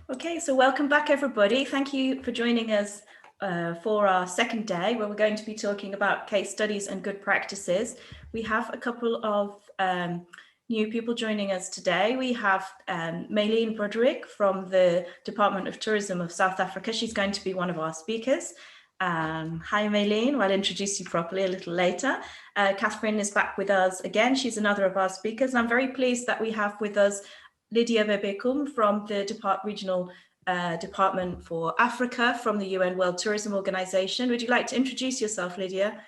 Okay, so welcome back, everybody. Thank you for joining us for our second day, where we're going to be talking about case studies and good practices. We have a couple of new people joining us today. We have Maylene Broderick from the Department of Tourism of South Africa. She's going to be one of our speakers. Hi, Maylene. I'll introduce you properly a little later. Catherine is back with us again. She's another of our speakers. I'm very pleased that we have with us Lydia Bebekum from the Regional Department for Africa from the UN World Tourism Organization. Would you like to introduce yourself, Lydia?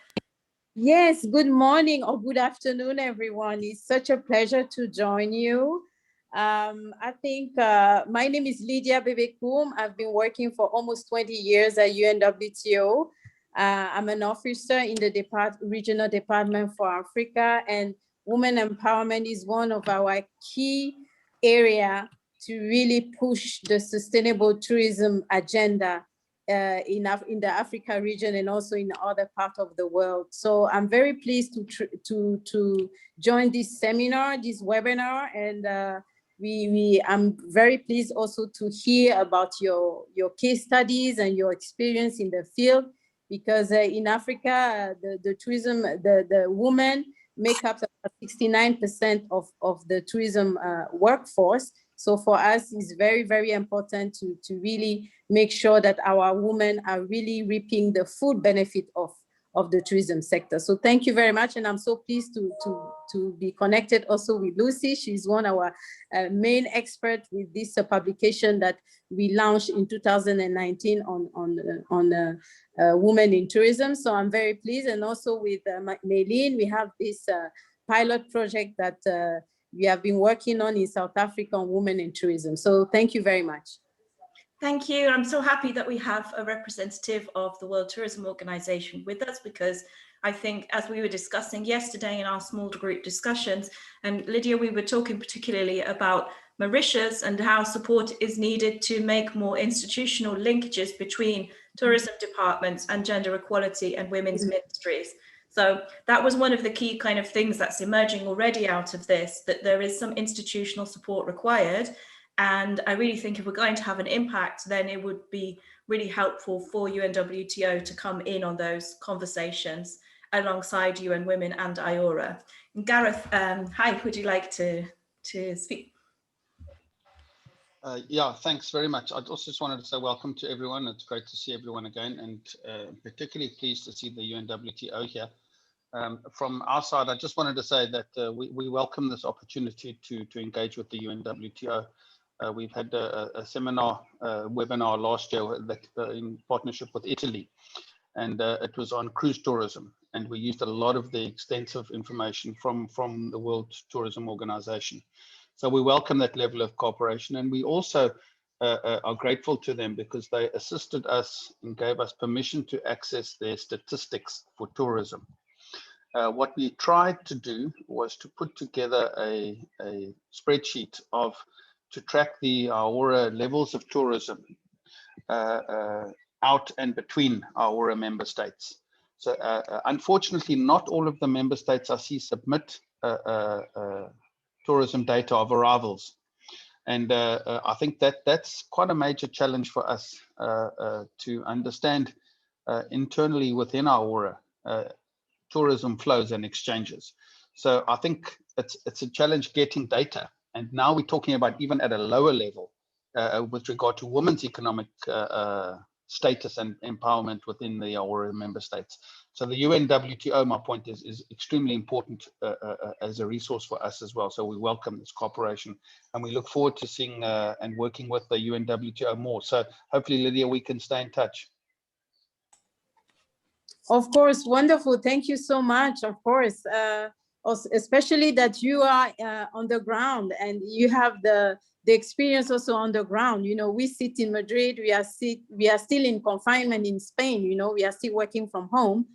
Yes, good morning or good afternoon, everyone. It's such a pleasure to join you. I think my name is Lydia Bebekum. I've been working for almost 20 years at UNWTO. I'm an officer in the Regional Department for Africa, and women empowerment is one of our key area to really push the sustainable tourism agenda in the Africa region and also in other parts of the world. So I'm very pleased to join this seminar, this webinar, and I'm very pleased also to hear about your case studies and your experience in the field, because in Africa, the tourism, the women make up 69% of the tourism workforce. So for us, it's very, very important to really make sure that our women are really reaping the full benefit of the tourism sector. So thank you very much. And I'm so pleased to be connected also with Lucy. She's one of our main experts with this publication that we launched in 2019 on women in tourism. So I'm very pleased. And also with Maylene, we have this pilot project that we have been working on in South Africa on women in tourism. So thank you very much. Thank you. I'm so happy that we have a representative of the World Tourism Organization with us, because I think, as we were discussing yesterday in our small group discussions, and Lydia, we were talking particularly about Mauritius and how support is needed to make more institutional linkages between tourism departments and gender equality and women's ministries. So that was one of the key kind of things that's emerging already out of this, that there is some institutional support required. And I really think if we're going to have an impact, then it would be really helpful for UNWTO to come in on those conversations alongside UN Women and IORA. And Gareth, hi, would you like to speak? Yeah, thanks very much. I also just wanted to say welcome to everyone. It's great to see everyone again, and particularly pleased to see the UNWTO here. From our side, I just wanted to say that we welcome this opportunity to engage with the UNWTO. We've had a seminar, webinar last year in partnership with Italy, and it was on cruise tourism. And we used a lot of the extensive information from the World Tourism Organization. So we welcome that level of cooperation. And we also are grateful to them because they assisted us and gave us permission to access their statistics for tourism. What we tried to do was to put together a spreadsheet to track the IORA levels of tourism out and between IORA member states. So unfortunately, not all of the member states I see submit tourism data of arrivals. And I think that's quite a major challenge for us to understand internally within IORA tourism flows and exchanges. So I think it's a challenge getting data. And now we're talking about even at a lower level with regard to women's economic status and empowerment within the IORA member states. So the UNWTO, my point is extremely important as a resource for us as well. So we welcome this cooperation, and we look forward to seeing and working with the UNWTO more. So hopefully, Lydia, we can stay in touch. Of course, wonderful. Thank you so much. Of course, especially that you are on the ground and you have the experience also on the ground. You know, we sit in Madrid. We are still in confinement in Spain. You know, we are still working from home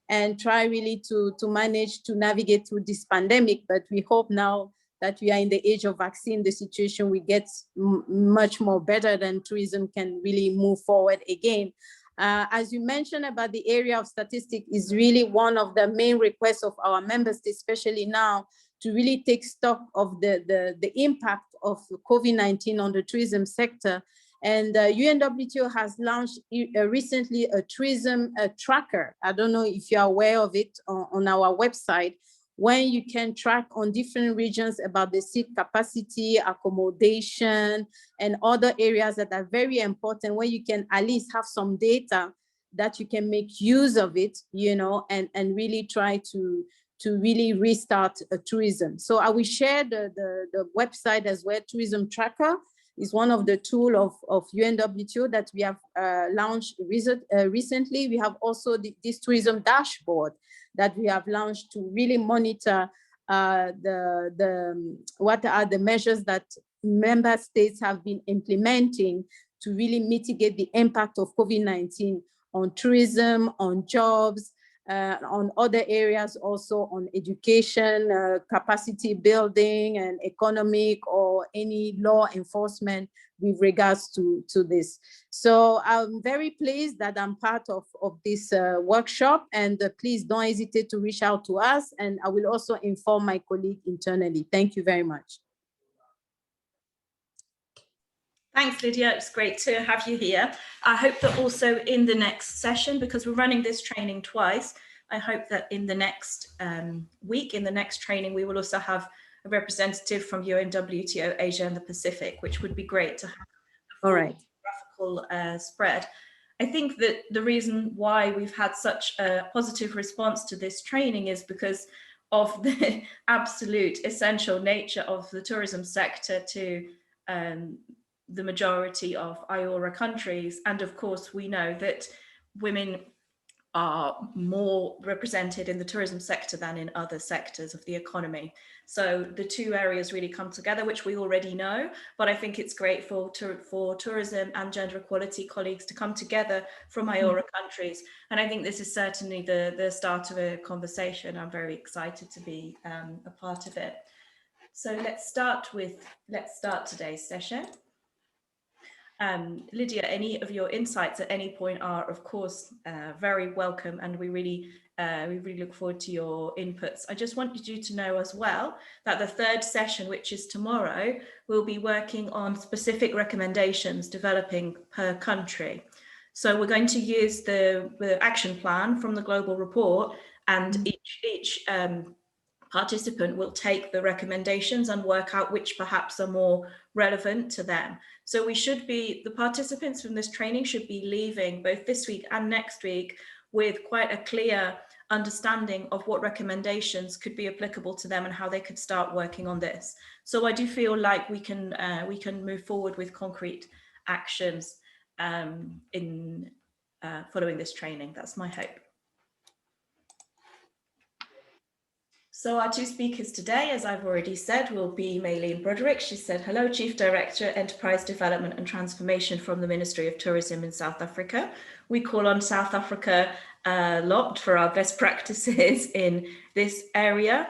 and try really to manage to navigate through this pandemic. But we hope now that we are in the age of vaccine, the situation will get much more better, than tourism can really move forward again. As you mentioned about the area of statistics is really one of the main requests of our members, especially now, to really take stock of the impact of COVID-19 on the tourism sector And UNWTO has launched recently a tourism tracker. I don't know if you're aware of it on our website, when you can track on different regions about the seat capacity, accommodation, and other areas that are very important, where you can at least have some data that you can make use of it, you know, and really try to really restart tourism. So I will share the website as well. Tourism Tracker is one of the tools of UNWTO that we have launched recently. We have also this tourism dashboard that we have launched to really monitor what are the measures that member states have been implementing to really mitigate the impact of COVID-19 on tourism, on jobs, on other areas, also on education, capacity building, and economic or any law enforcement with regards to this. So I'm very pleased that I'm part of this workshop, and please don't hesitate to reach out to us, and I will also inform my colleague internally. Thank you very much. Thanks, Lydia. It's great to have you here. I hope that also in the next session, because we're running this training twice, I hope that in the next week, in the next training, we will also have a representative from UNWTO Asia and the Pacific, which would be great to have a geographical spread. I think that the reason why we've had such a positive response to this training is because of the absolute essential nature of the tourism sector to the majority of IORA countries. And of course, we know that women are more represented in the tourism sector than in other sectors of the economy. So the two areas really come together, which we already know, but I think it's great for tourism and gender equality colleagues to come together from IORA countries. And I think this is certainly the start of a conversation. I'm very excited to be a part of it. So let's start today's session. Lydia, any of your insights at any point are, of course, very welcome, and we really look forward to your inputs. I just wanted you to know as well that the third session, which is tomorrow, we'll be working on specific recommendations developing per country. So we're going to use the action plan from the global report, and each participant will take the recommendations and work out which perhaps are more relevant to them. So the participants from this training should be leaving both this week and next week with quite a clear understanding of what recommendations could be applicable to them and how they could start working on this. So I do feel like we can move forward with concrete actions in following this training. That's my hope. So our two speakers today, as I've already said, will be Maylene Broderick. She said, hello, Chief Director, Enterprise Development and Transformation from the Ministry of Tourism in South Africa. We call on South Africa a lot for our best practices in this area,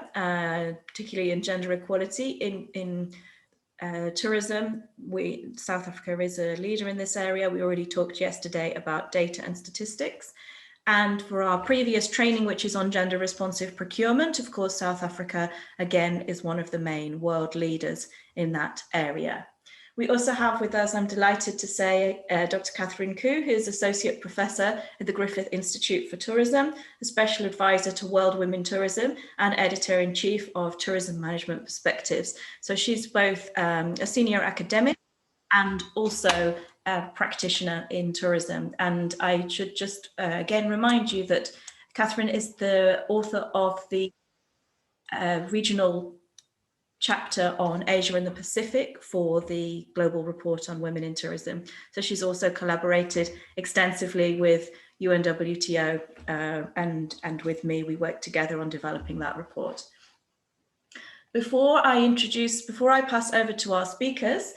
particularly in gender equality in tourism. South Africa is a leader in this area. We already talked yesterday about data and statistics. And for our previous training, which is on gender responsive procurement, of course, South Africa, again, is one of the main world leaders in that area. We also have with us, I'm delighted to say, Dr. Catherine Koo, who is Associate Professor at the Griffith Institute for Tourism, a Special Advisor to World Women Tourism, and Editor-in-Chief of Tourism Management Perspectives. So she's both a senior academic and also a practitioner in tourism. And I should just again remind you that Catherine is the author of the regional chapter on Asia and the Pacific for the Global Report on Women in Tourism. So she's also collaborated extensively with UNWTO and with me. We worked together on developing that report. Before I pass over to our speakers,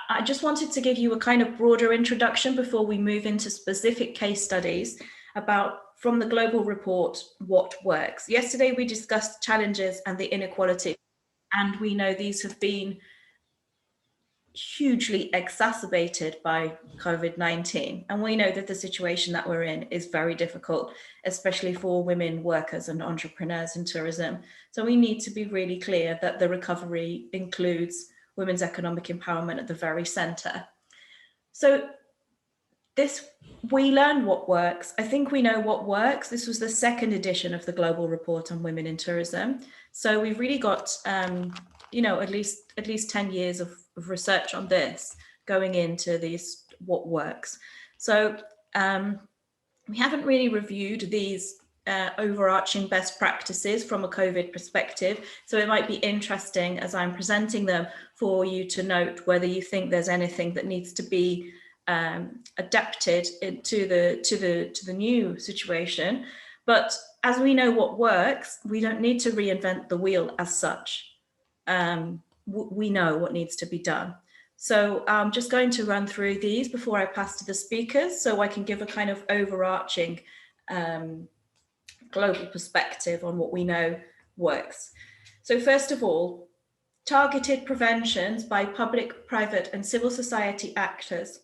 I just wanted to give you a kind of broader introduction before we move into specific case studies about, from the global report, what works. Yesterday, we discussed challenges and the inequality, and we know these have been hugely exacerbated by COVID-19. And we know that the situation that we're in is very difficult, especially for women workers and entrepreneurs in tourism. So we need to be really clear that the recovery includes women's economic empowerment at the very center. So we learn what works. I think we know what works. This was the second edition of the Global Report on Women in Tourism. So we've really got, at least 10 years of research on this going into what works. So we haven't really reviewed these overarching best practices from a COVID perspective. So it might be interesting as I'm presenting them for you to note whether you think there's anything that needs to be adapted to the new situation. But as we know what works, we don't need to reinvent the wheel as such. We know what needs to be done. So I'm just going to run through these before I pass to the speakers so I can give a kind of overarching global perspective on what we know works. So first of all, targeted preventions by public, private and civil society actors.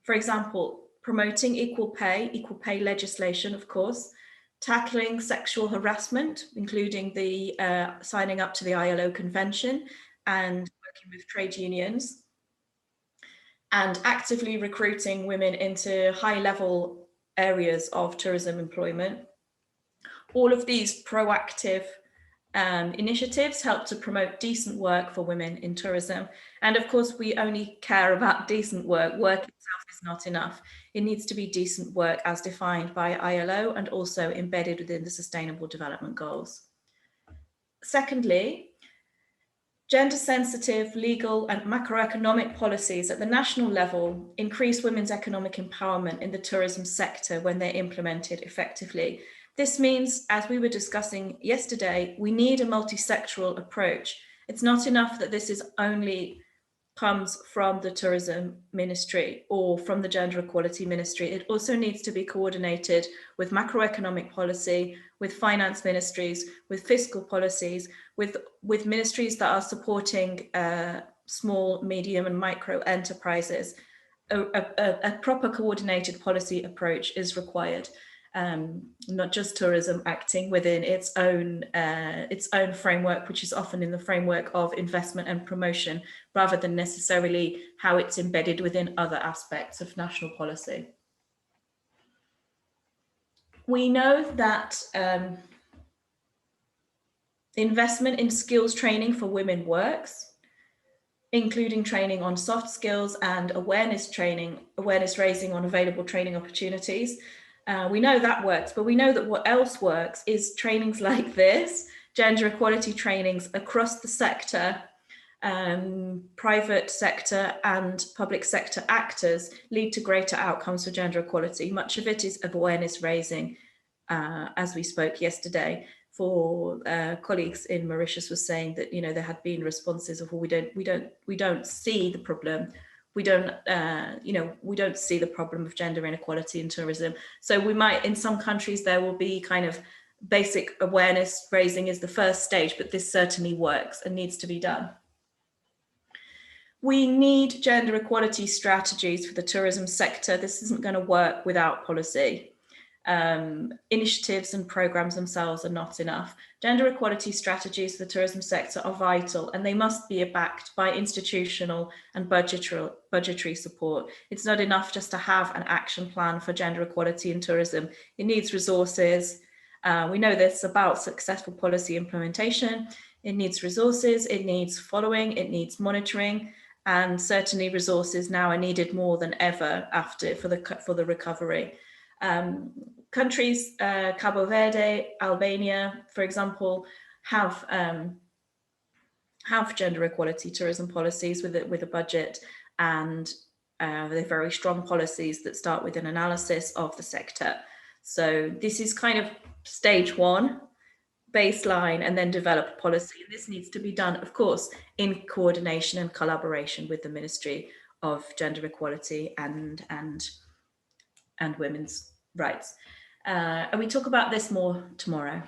For example, promoting equal pay legislation, of course, tackling sexual harassment, including the signing up to the ILO convention and working with trade unions, and actively recruiting women into high-level areas of tourism employment. All of these proactive initiatives help to promote decent work for women in tourism. And of course, we only care about decent work. Work itself is not enough. It needs to be decent work as defined by ILO and also embedded within the Sustainable Development Goals. Secondly, gender-sensitive legal and macroeconomic policies at the national level increase women's economic empowerment in the tourism sector when they're implemented effectively. This means, as we were discussing yesterday, we need a multi-sectoral approach. It's not enough that this is only comes from the tourism ministry or from the gender equality ministry. It also needs to be coordinated with macroeconomic policy, with finance ministries, with fiscal policies, with ministries that are supporting small, medium and micro enterprises. A proper coordinated policy approach is required. Not just tourism acting within its own framework, which is often in the framework of investment and promotion, rather than necessarily how it's embedded within other aspects of national policy. We know that investment in skills training for women works, including training on soft skills and awareness raising on available training opportunities. We know that works, but we know that what else works is trainings like this, gender equality trainings across the sector. Private sector and public sector actors lead to greater outcomes for gender equality. Much of it is awareness raising, as we spoke yesterday. For colleagues in Mauritius was saying that there had been responses of, well, we don't see the problem. We don't see the problem of gender inequality in tourism. So we might, in some countries, there will be kind of basic awareness raising is the first stage, but this certainly works and needs to be done. We need gender equality strategies for the tourism sector. This isn't going to work without policy. Initiatives and programs themselves are not enough. Gender equality strategies for the tourism sector are vital, and they must be backed by institutional and budgetary support. It's not enough just to have an action plan for gender equality in tourism. It needs resources. We know this about successful policy implementation. It needs resources, it needs following, it needs monitoring, and certainly resources now are needed more than ever for the recovery. Countries, Cabo Verde, Albania, for example, have gender equality tourism policies with a budget, and they're very strong policies that start with an analysis of the sector. So this is kind of stage one, baseline, and then develop policy. And this needs to be done, of course, in coordination and collaboration with the Ministry of Gender Equality and Women's Rights. And we talk about this more tomorrow.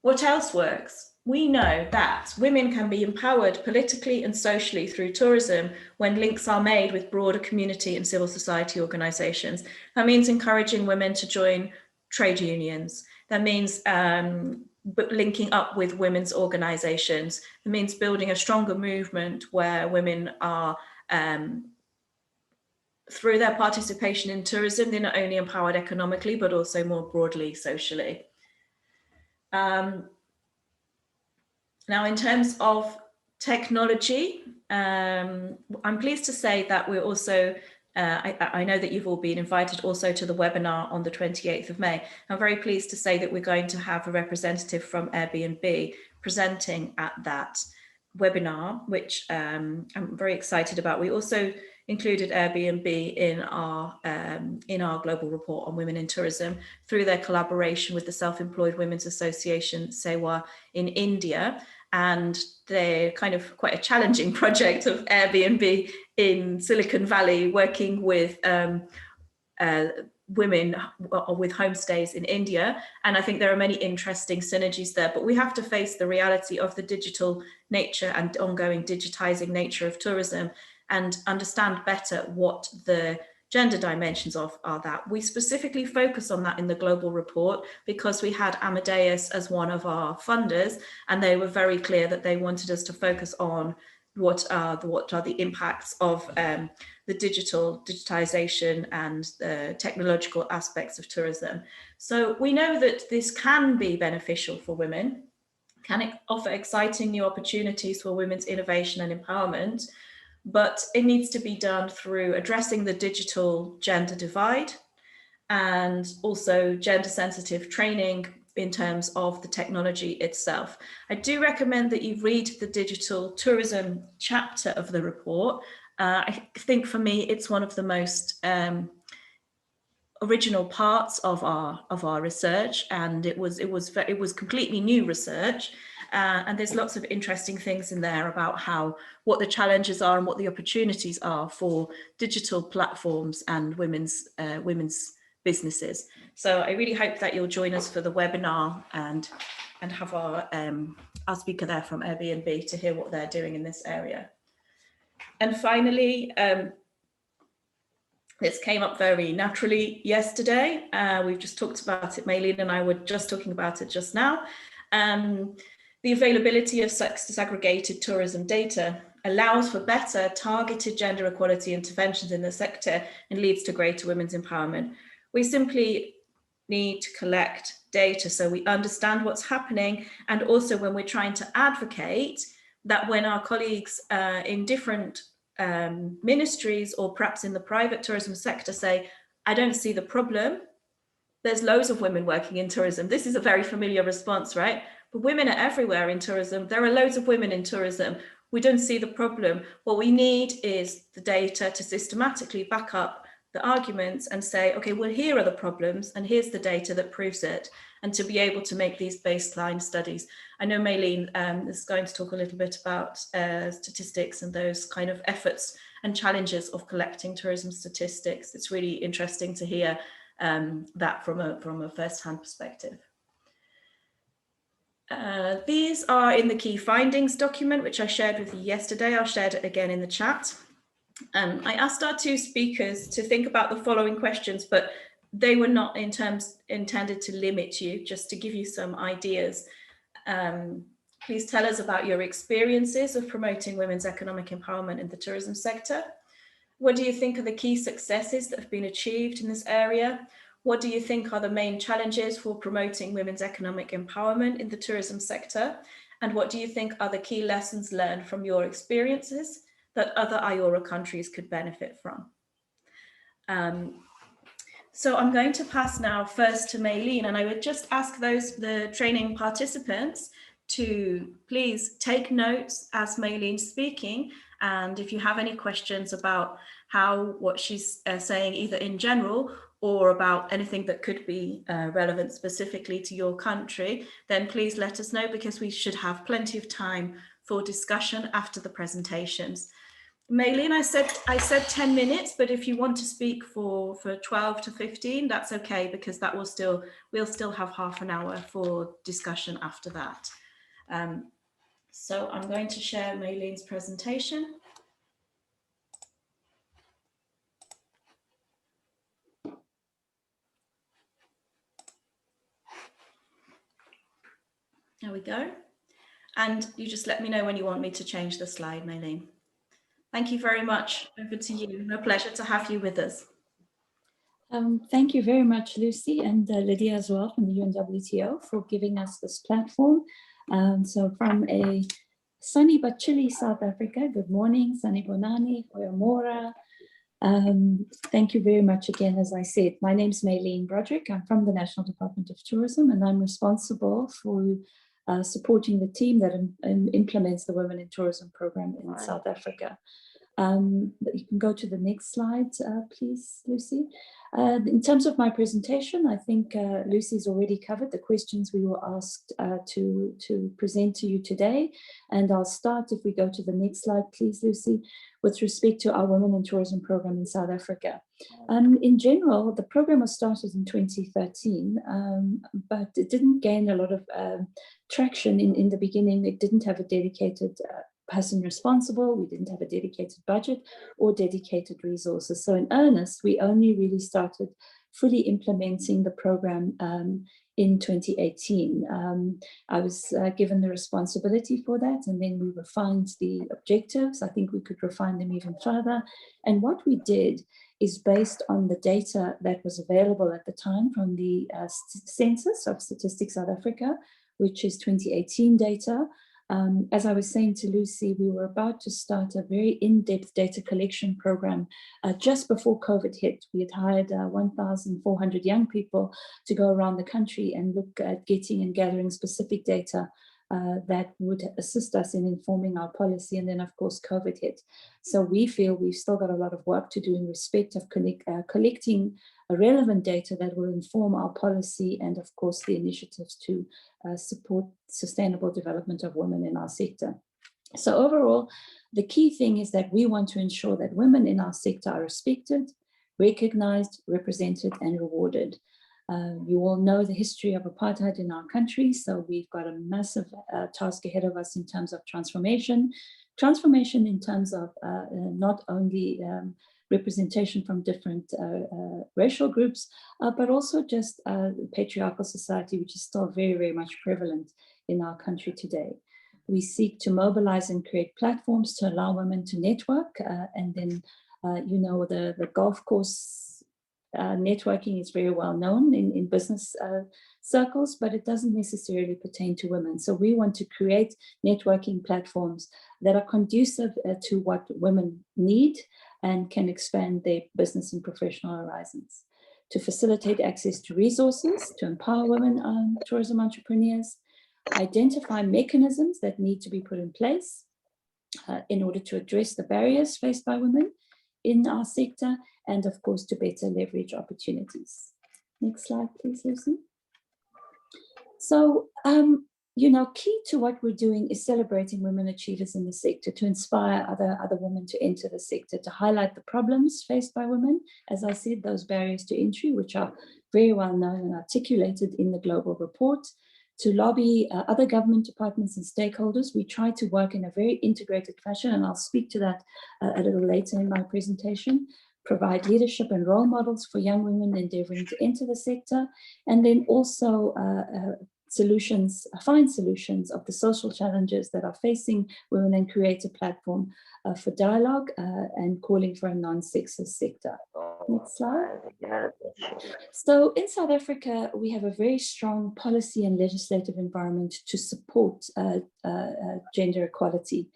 What else works? We know that women can be empowered politically and socially through tourism when links are made with broader community and civil society organisations. That means encouraging women to join trade unions. That means linking up with women's organisations. It means building a stronger movement where women are through their participation in tourism, they're not only empowered economically, but also more broadly socially. Now, in terms of technology, I'm pleased to say that we're also, I know that you've all been invited also to the webinar on the 28th of May. I'm very pleased to say that we're going to have a representative from Airbnb presenting at that webinar, which I'm very excited about. We also included Airbnb in our global report on women in tourism through their collaboration with the Self-Employed Women's Association, SEWA, in India. And they're kind of quite a challenging project of Airbnb in Silicon Valley, working with women with homestays in India. And I think there are many interesting synergies there, but we have to face the reality of the digital nature and ongoing digitizing nature of tourism and understand better what the gender dimensions of are that. We specifically focus on that in the global report because we had Amadeus as one of our funders, and they were very clear that they wanted us to focus on what are the impacts of the digitization and the technological aspects of tourism. So we know that this can be beneficial for women, can offer exciting new opportunities for women's innovation and empowerment, but it needs to be done through addressing the digital gender divide and also gender sensitive training in terms of the technology itself. I do recommend that you read the digital tourism chapter of the report. I think for me, it's one of the most original parts of our research, and it was completely new research. And there's lots of interesting things in there about what the challenges are and what the opportunities are for digital platforms and women's businesses. So I really hope that you'll join us for the webinar and have our speaker there from Airbnb to hear what they're doing in this area. And finally, this came up very naturally yesterday. We've just talked about it, Maylene and I were just talking about it just now. The availability of sex disaggregated tourism data allows for better targeted gender equality interventions in the sector and leads to greater women's empowerment. We simply need to collect data so we understand what's happening, and also when we're trying to advocate, that when our colleagues in different ministries or perhaps in the private tourism sector say, I don't see the problem, there's loads of women working in tourism. This is a very familiar response, right? But women are everywhere in tourism. There are loads of women in tourism. We don't see the problem. What we need is the data to systematically back up the arguments and say, okay, well, here are the problems and here's the data that proves it, and to be able to make these baseline studies. I know Maylene is going to talk a little bit about statistics and those kind of efforts and challenges of collecting tourism statistics. It's really interesting to hear that from a first-hand perspective. These are in the key findings document, which I shared with you yesterday. I'll share it again in the chat. I asked our two speakers to think about the following questions, but they were not intended to limit you, just to give you some ideas. Please tell us about your experiences of promoting women's economic empowerment in the tourism sector. What do you think are the key successes that have been achieved in this area? What do you think are the main challenges for promoting women's economic empowerment in the tourism sector? And what do you think are the key lessons learned from your experiences that other IORA countries could benefit from? So I'm going to pass now first to Maylene, and I would just ask the training participants to please take notes as Maylene's speaking. And if you have any questions about what she's saying, either in general or about anything that could be relevant specifically to your country, then please let us know, because we should have plenty of time for discussion after the presentations. Maylene, I said 10 minutes, but if you want to speak for 12 to 15, that's okay, because we'll still have half an hour for discussion after that. So I'm going to share Maylene's presentation. There we go. And you just let me know when you want me to change the slide, Maylene. Thank you very much. Over to you. A pleasure to have you with us. Thank you very much, Lucy, and Lydia as well from the UNWTO for giving us this platform. So from a sunny but chilly South Africa, good morning, Sanibonani, Oyamora. Thank you very much again. As I said, my name is Maylene Broderick. I'm from the National Department of Tourism, and I'm responsible for supporting the team that implements the Women in Tourism program in South Africa. You can go to the next slide, please, Lucy. In terms of my presentation, I think Lucy's already covered the questions we were asked to present to you today. And I'll start, if we go to the next slide, please, Lucy, with respect to our Women in Tourism program in South Africa. In general, the program was started in 2013, but it didn't gain a lot of traction in the beginning. It didn't have a dedicated person responsible. We didn't have a dedicated budget or dedicated resources. So in earnest, we only really started fully implementing the program in 2018. I was given the responsibility for that, and then we refined the objectives. I think we could refine them even further. And what we did is based on the data that was available at the time from the Census of Statistics South Africa, which is 2018 data. As I was saying to Lucy, we were about to start a very in-depth data collection program just before COVID hit. We had hired 1,400 young people to go around the country and look at getting and gathering specific data that would assist us in informing our policy. And then, of course, COVID hit. So we feel we've still got a lot of work to do in respect of collecting relevant data that will inform our policy and, of course, the initiatives to support sustainable development of women in our sector. So overall, the key thing is that we want to ensure that women in our sector are respected, recognized, represented, and rewarded. You all know the history of apartheid in our country, so we've got a massive task ahead of us in terms of transformation. Transformation in terms of not only representation from different racial groups, but also just patriarchal society, which is still very, very much prevalent in our country today. We seek to mobilize and create platforms to allow women to network, and then, you know, the golf course networking is very well known in business circles, but it doesn't necessarily pertain to women. So we want to create networking platforms that are conducive to what women need and can expand their business and professional horizons, to facilitate access to resources, to empower women tourism entrepreneurs, identify mechanisms that need to be put in place in order to address the barriers faced by women in our sector, and of course to better leverage opportunities. Next slide, please, Lucy. So, you know, key to what we're doing is celebrating women achievers in the sector, to inspire other women to enter the sector, to highlight the problems faced by women. As I said, those barriers to entry, which are very well known and articulated in the global report, to lobby other government departments and stakeholders. We try to work in a very integrated fashion, and I'll speak to that a little later in my presentation. Provide leadership and role models for young women endeavoring to enter the sector, and then also find solutions of the social challenges that are facing women and create a platform for dialogue and calling for a non-sexist sector. Next slide. So in South Africa, we have a very strong policy and legislative environment to support gender equality.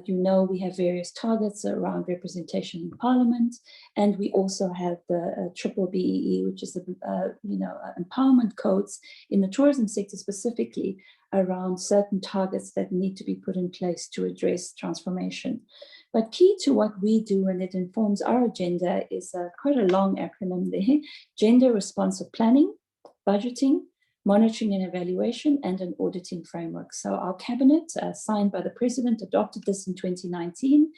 You know, we have various targets around representation in Parliament, and we also have the triple BEE, which is the empowerment codes in the tourism sector, specifically around certain targets that need to be put in place to address transformation. But key to what we do, and it informs our agenda, is quite a long acronym there: gender responsive planning, budgeting, monitoring and evaluation, and an auditing framework. So our cabinet, signed by the president, adopted this in 2019,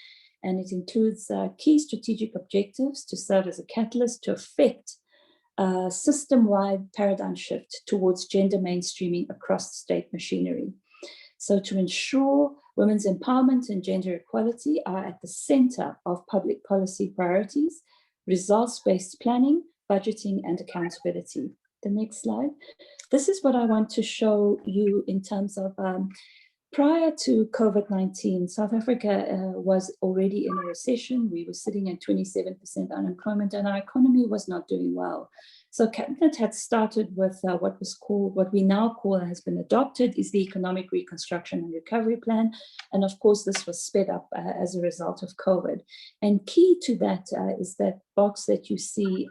and it includes key strategic objectives to serve as a catalyst to effect a system-wide paradigm shift towards gender mainstreaming across the state machinery. So to ensure women's empowerment and gender equality are at the center of public policy priorities, results-based planning, budgeting, and accountability. The next slide. This is what I want to show you in terms of Prior to COVID-19, South Africa was already in a recession. We were sitting at 27% unemployment and our economy was not doing well. So Cabinet had started with what we now call, has been adopted, is the Economic Reconstruction and Recovery Plan. And of course, this was sped up as a result of COVID. And key to that is that box that you see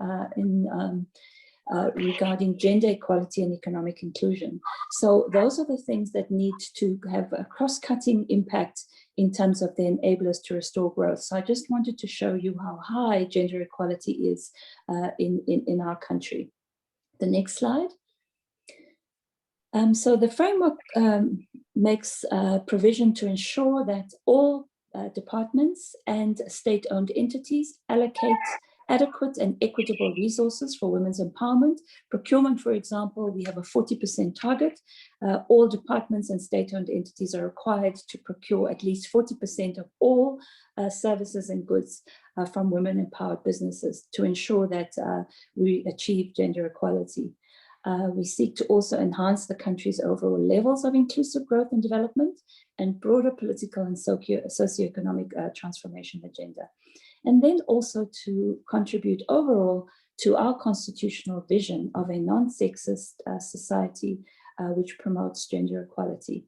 regarding gender equality and economic inclusion. So those are the things that need to have a cross-cutting impact in terms of the enablers to restore growth. So I just wanted to show you how high gender equality is in our country. The next slide. So the framework makes provision to ensure that all departments and state-owned entities allocate adequate and equitable resources for women's empowerment. Procurement, for example, we have a 40% target. All departments and state-owned entities are required to procure at least 40% of all services and goods from women-empowered businesses to ensure that we achieve gender equality. We seek to also enhance the country's overall levels of inclusive growth and development and broader political and socioeconomic transformation agenda. And then also to contribute overall to our constitutional vision of a non-sexist society which promotes gender equality.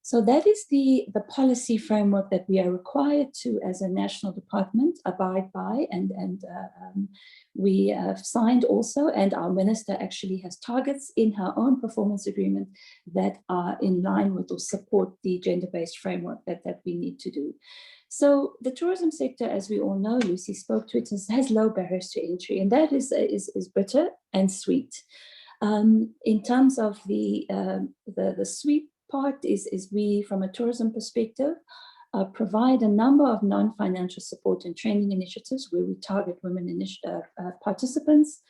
So that is the policy framework that we are required to, as a national department, abide by, and we have signed also, and our minister actually has targets in her own performance agreement that are in line with or support the gender-based framework that we need to do. So the tourism sector, as we all know, Lucy spoke to it, has low barriers to entry, and that is bitter and sweet. In terms of the sweet part is we, from a tourism perspective, provide a number of non-financial support and training initiatives where we target women participants.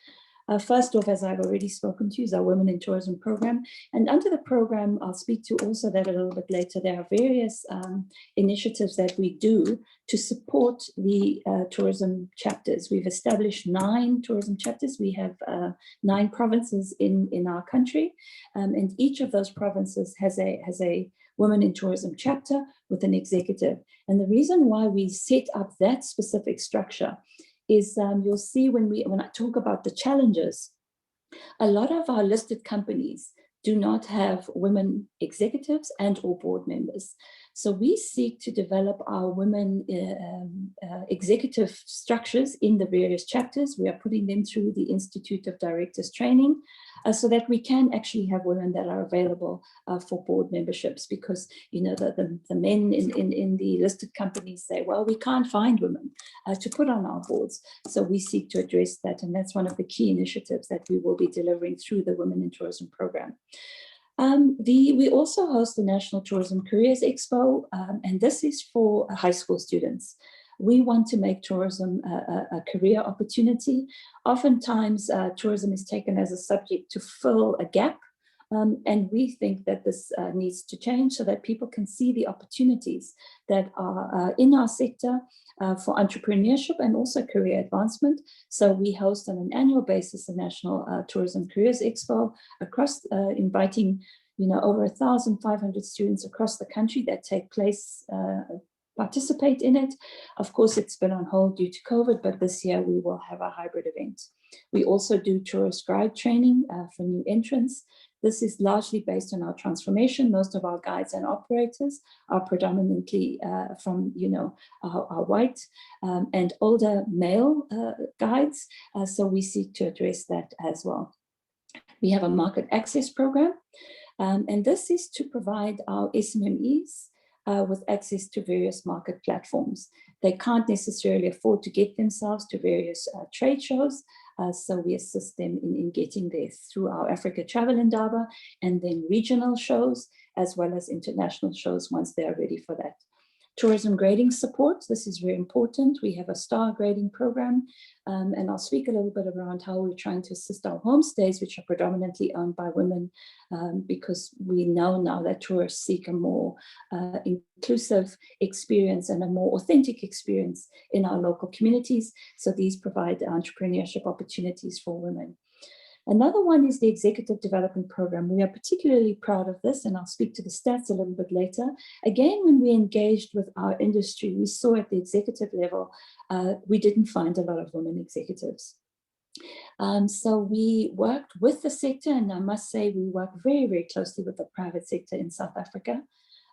First off, as I've already spoken to, is our Women in Tourism program. And under the program, I'll speak to also that a little bit later, there are various initiatives that we do to support the tourism chapters. We've established 9 tourism chapters. We have 9 provinces in our country, and each of those provinces has a Women in Tourism chapter with an executive. And the reason why we set up that specific structure is you'll see when I talk about the challenges, a lot of our listed companies do not have women executives and or board members. So we seek to develop our women executive structures in the various chapters. We are putting them through the Institute of Directors training so that we can actually have women that are available for board memberships, because you know the men in the listed companies say, well, we can't find women to put on our boards. So we seek to address that, and that's one of the key initiatives that we will be delivering through the Women in Tourism program. We also host the National Tourism Careers Expo, and this is for high school students. We want to make tourism a career opportunity. Oftentimes, tourism is taken as a subject to fill a gap, and we think that this needs to change so that people can see the opportunities that are in our sector for entrepreneurship and also career advancement. So we host on an annual basis the National Tourism Careers Expo across, inviting over 1,500 students across the country that take place, participate in it. Of course, it's been on hold due to COVID, but this year we will have a hybrid event. We also do tourist guide training for new entrants. This is largely based on our transformation. Most of our guides and operators are predominantly from, our white and older male guides. So we seek to address that as well. We have a market access program, and this is to provide our SMMEs with access to various market platforms. They can't necessarily afford to get themselves to various trade shows, so we assist them in getting there through our Africa Travel Indaba, and then regional shows, as well as international shows once they are ready for that. Tourism grading support, this is very important. We have a star grading program, and I'll speak a little bit around how we're trying to assist our homestays, which are predominantly owned by women, because we know now that tourists seek a more inclusive experience and a more authentic experience in our local communities. So these provide entrepreneurship opportunities for women. Another one is the Executive Development Program. We are particularly proud of this, and I'll speak to the stats a little bit later. Again, when we engaged with our industry, we saw at the executive level, we didn't find a lot of women executives. So we worked with the sector, and I must say we work very, very closely with the private sector in South Africa.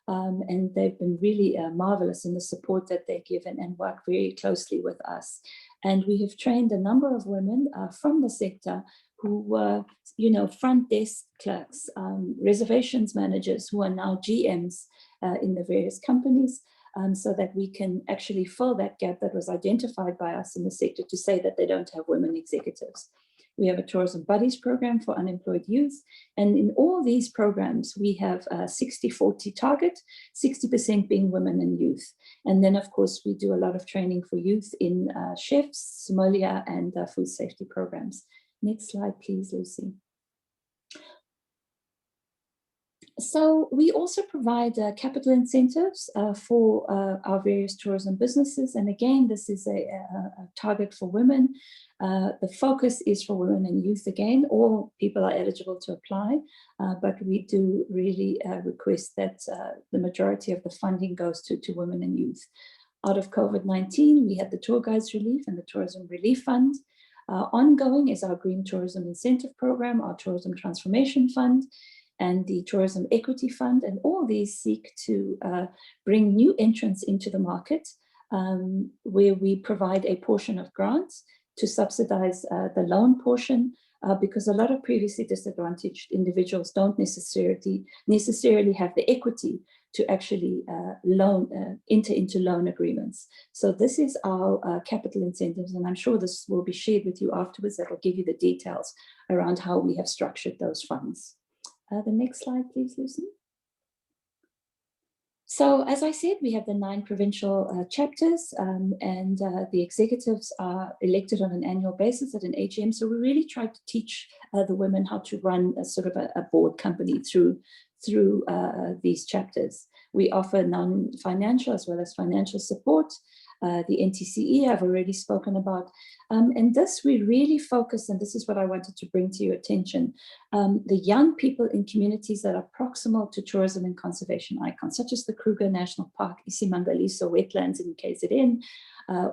And they've been really marvelous in the support that they've given and work very closely with us. And we have trained a number of women from the sector who were, front desk clerks, reservations managers who are now GMs in the various companies, so that we can actually fill that gap that was identified by us in the sector to say that they don't have women executives. We have a Tourism Buddies program for unemployed youth. And in all these programs, we have a 60-40 target, 60% being women and youth. And then, of course, we do a lot of training for youth in chefs, sommelier, and food safety programs. Next slide, please, Lucy. So we also provide capital incentives for our various tourism businesses. And again, this is a target for women. The focus is for women and youth again. All people are eligible to apply, but we do really request that the majority of the funding goes to women and youth. Out of COVID-19, we had the Tour Guides Relief and the Tourism Relief Fund. Ongoing is our Green Tourism Incentive Program, our Tourism Transformation Fund, and the Tourism Equity Fund, and all these seek to bring new entrants into the market, where we provide a portion of grants to subsidize the loan portion, because a lot of previously disadvantaged individuals don't necessarily have the equity to actually enter into loan agreements. So this is our capital incentives, and I'm sure this will be shared with you afterwards. That will give you the details around how we have structured those funds. The next slide, please, Lucy. So as I said, we have the 9 provincial chapters, and the executives are elected on an annual basis at an AGM. So we really try to teach the women how to run a sort of a board company through these chapters. We offer non-financial as well as financial support. The NTCE I've already spoken about. And this we really focus, and this is what I wanted to bring to your attention, the young people in communities that are proximal to tourism and conservation icons, such as the Kruger National Park, Isimangaliso wetlands in KZN,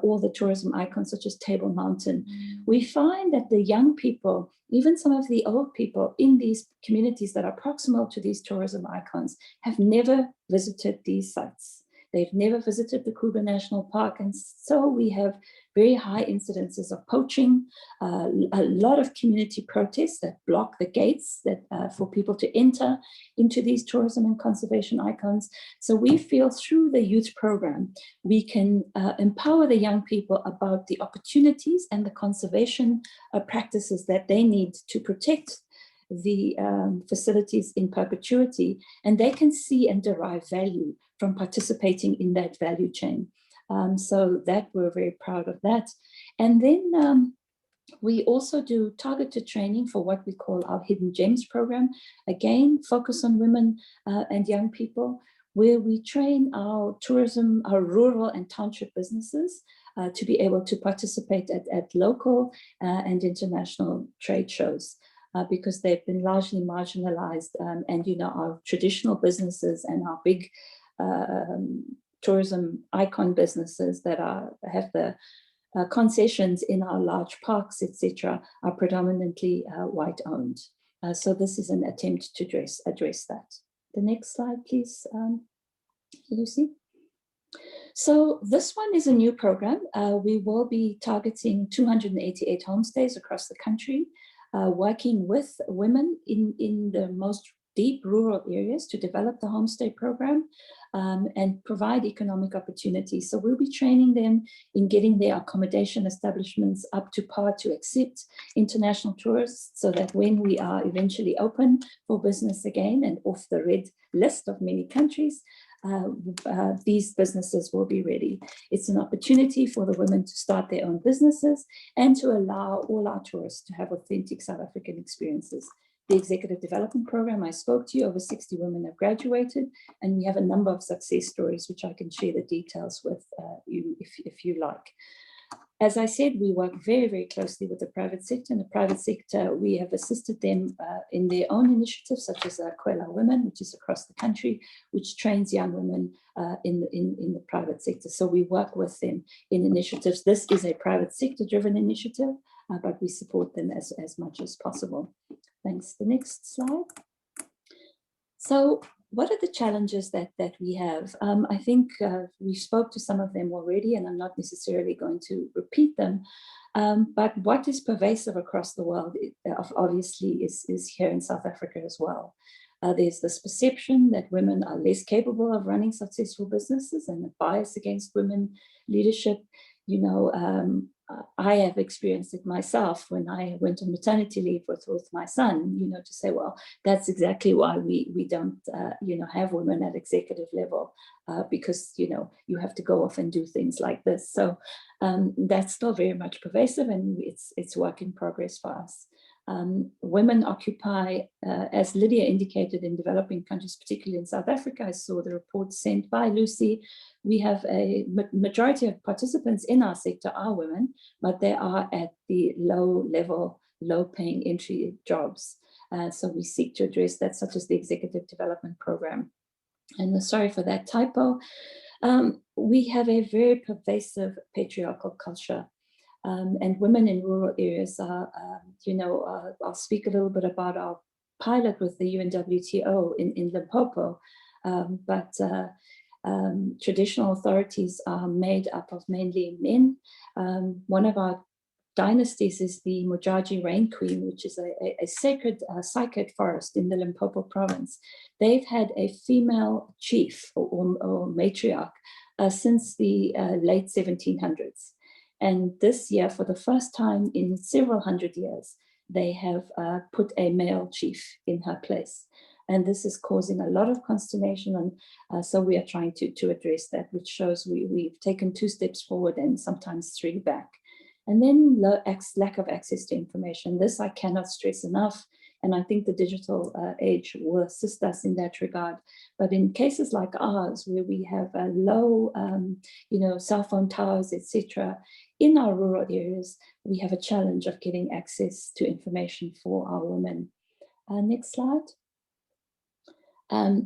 or the tourism icons such as Table Mountain. We find that the young people, even some of the old people in these communities that are proximal to these tourism icons, have never visited these sites. They've never visited the Kruger National Park, and so we have very high incidences of poaching, a lot of community protests that block the gates that for people to enter into these tourism and conservation icons. So we feel through the youth program, we can empower the young people about the opportunities and the conservation practices that they need to protect the facilities in perpetuity, and they can see and derive value from participating in that value chain. So that we're very proud of that. And then we also do targeted training for what we call our Hidden Gems program. Again, focus on women and young people, where we train our tourism, our rural and township businesses to be able to participate at local and international trade shows. Because they've been largely marginalized, and our traditional businesses and our big tourism icon businesses that have the concessions in our large parks, etc., are predominantly white owned. So this is an attempt to address that. The next slide, please, Lucy. So this one is a new program. We will be targeting 288 homestays across the country, working with women in the most deep rural areas to develop the homestay program and provide economic opportunities. So we'll be training them in getting their accommodation establishments up to par to accept international tourists, so that when we are eventually open for business again and off the red list of many countries, these businesses will be ready. It's an opportunity for the women to start their own businesses and to allow all our tourists to have authentic South African experiences. The Executive Development Program, I spoke to you, over 60 women have graduated, and we have a number of success stories, which I can share the details with you if you like. As I said, we work very, very closely with the private sector. In the private sector, we have assisted them in their own initiatives, such as Kwela Women, which is across the country, which trains young women in the private sector. So we work with them in initiatives. This is a private sector-driven initiative, but we support them as much as possible. Thanks. The next slide. So what are the challenges that we have? I think we spoke to some of them already, and I'm not necessarily going to repeat them. But what is pervasive across the world, obviously, is here in South Africa as well. There's this perception that women are less capable of running successful businesses and a bias against women leadership. You know, I have experienced it myself when I went on maternity leave with my son, you know, to say, well, that's exactly why we don't, you know, have women at executive level because, you know, you have to go off and do things like this. So that's still very much pervasive, and it's work in progress for us. Women occupy, as Lydia indicated, in developing countries, particularly in South Africa. I saw the report sent by Lucy. We have a majority of participants in our sector are women, but they are at the low level, low paying entry jobs. So we seek to address that, such as the Executive Development Program. And sorry for that typo. We have a very pervasive patriarchal culture. And women in rural areas are, you know, I'll speak a little bit about our pilot with the UNWTO in Limpopo, but traditional authorities are made up of mainly men. One of our dynasties is the Mujaji Rain Queen, which is a sacred cycad forest in the Limpopo province. They've had a female chief or matriarch since the late 1700s. And this year, for the first time in several hundred years, they have put a male chief in her place. And this is causing a lot of consternation. And so we are trying to address that, which shows we've taken 2 steps forward and sometimes 3 back. And then lack of access to information. This I cannot stress enough. And I think the digital age will assist us in that regard. But in cases like ours, where we have a low, you know, cell phone towers, etc., in our rural areas, we have a challenge of getting access to information for our women. Next slide.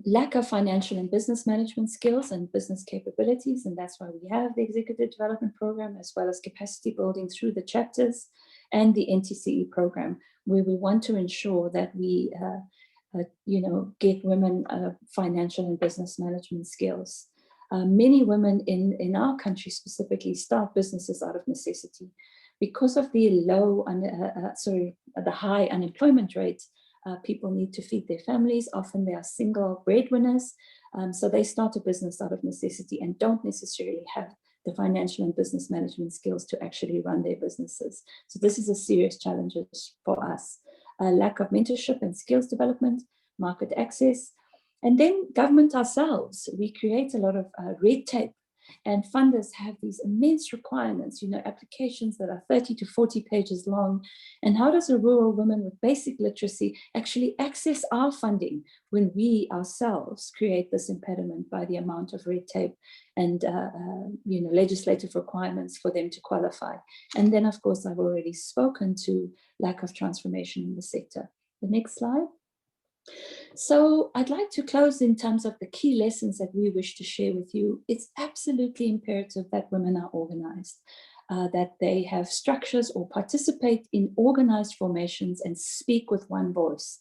Lack of financial and business management skills and business capabilities, and that's why we have the Executive Development Program, as well as capacity building through the chapters and the NTCE program, where we want to ensure that we, you know, get women financial and business management skills. Many women in our country specifically start businesses out of necessity. Because of the the high unemployment rate, people need to feed their families. Often they are single breadwinners, so they start a business out of necessity and don't necessarily have the financial and business management skills to actually run their businesses. So this is a serious challenge for us. Lack of mentorship and skills development, market access, and then government ourselves. We create a lot of red tape, and funders have these immense requirements, you know, applications that are 30 to 40 pages long. And how does a rural woman with basic literacy actually access our funding when we ourselves create this impediment by the amount of red tape and, you know, legislative requirements for them to qualify? And then, of course, I've already spoken to lack of transformation in the sector. The next slide. So I'd like to close in terms of the key lessons that we wish to share with you. It's absolutely imperative that women are organized, that they have structures or participate in organized formations and speak with one voice.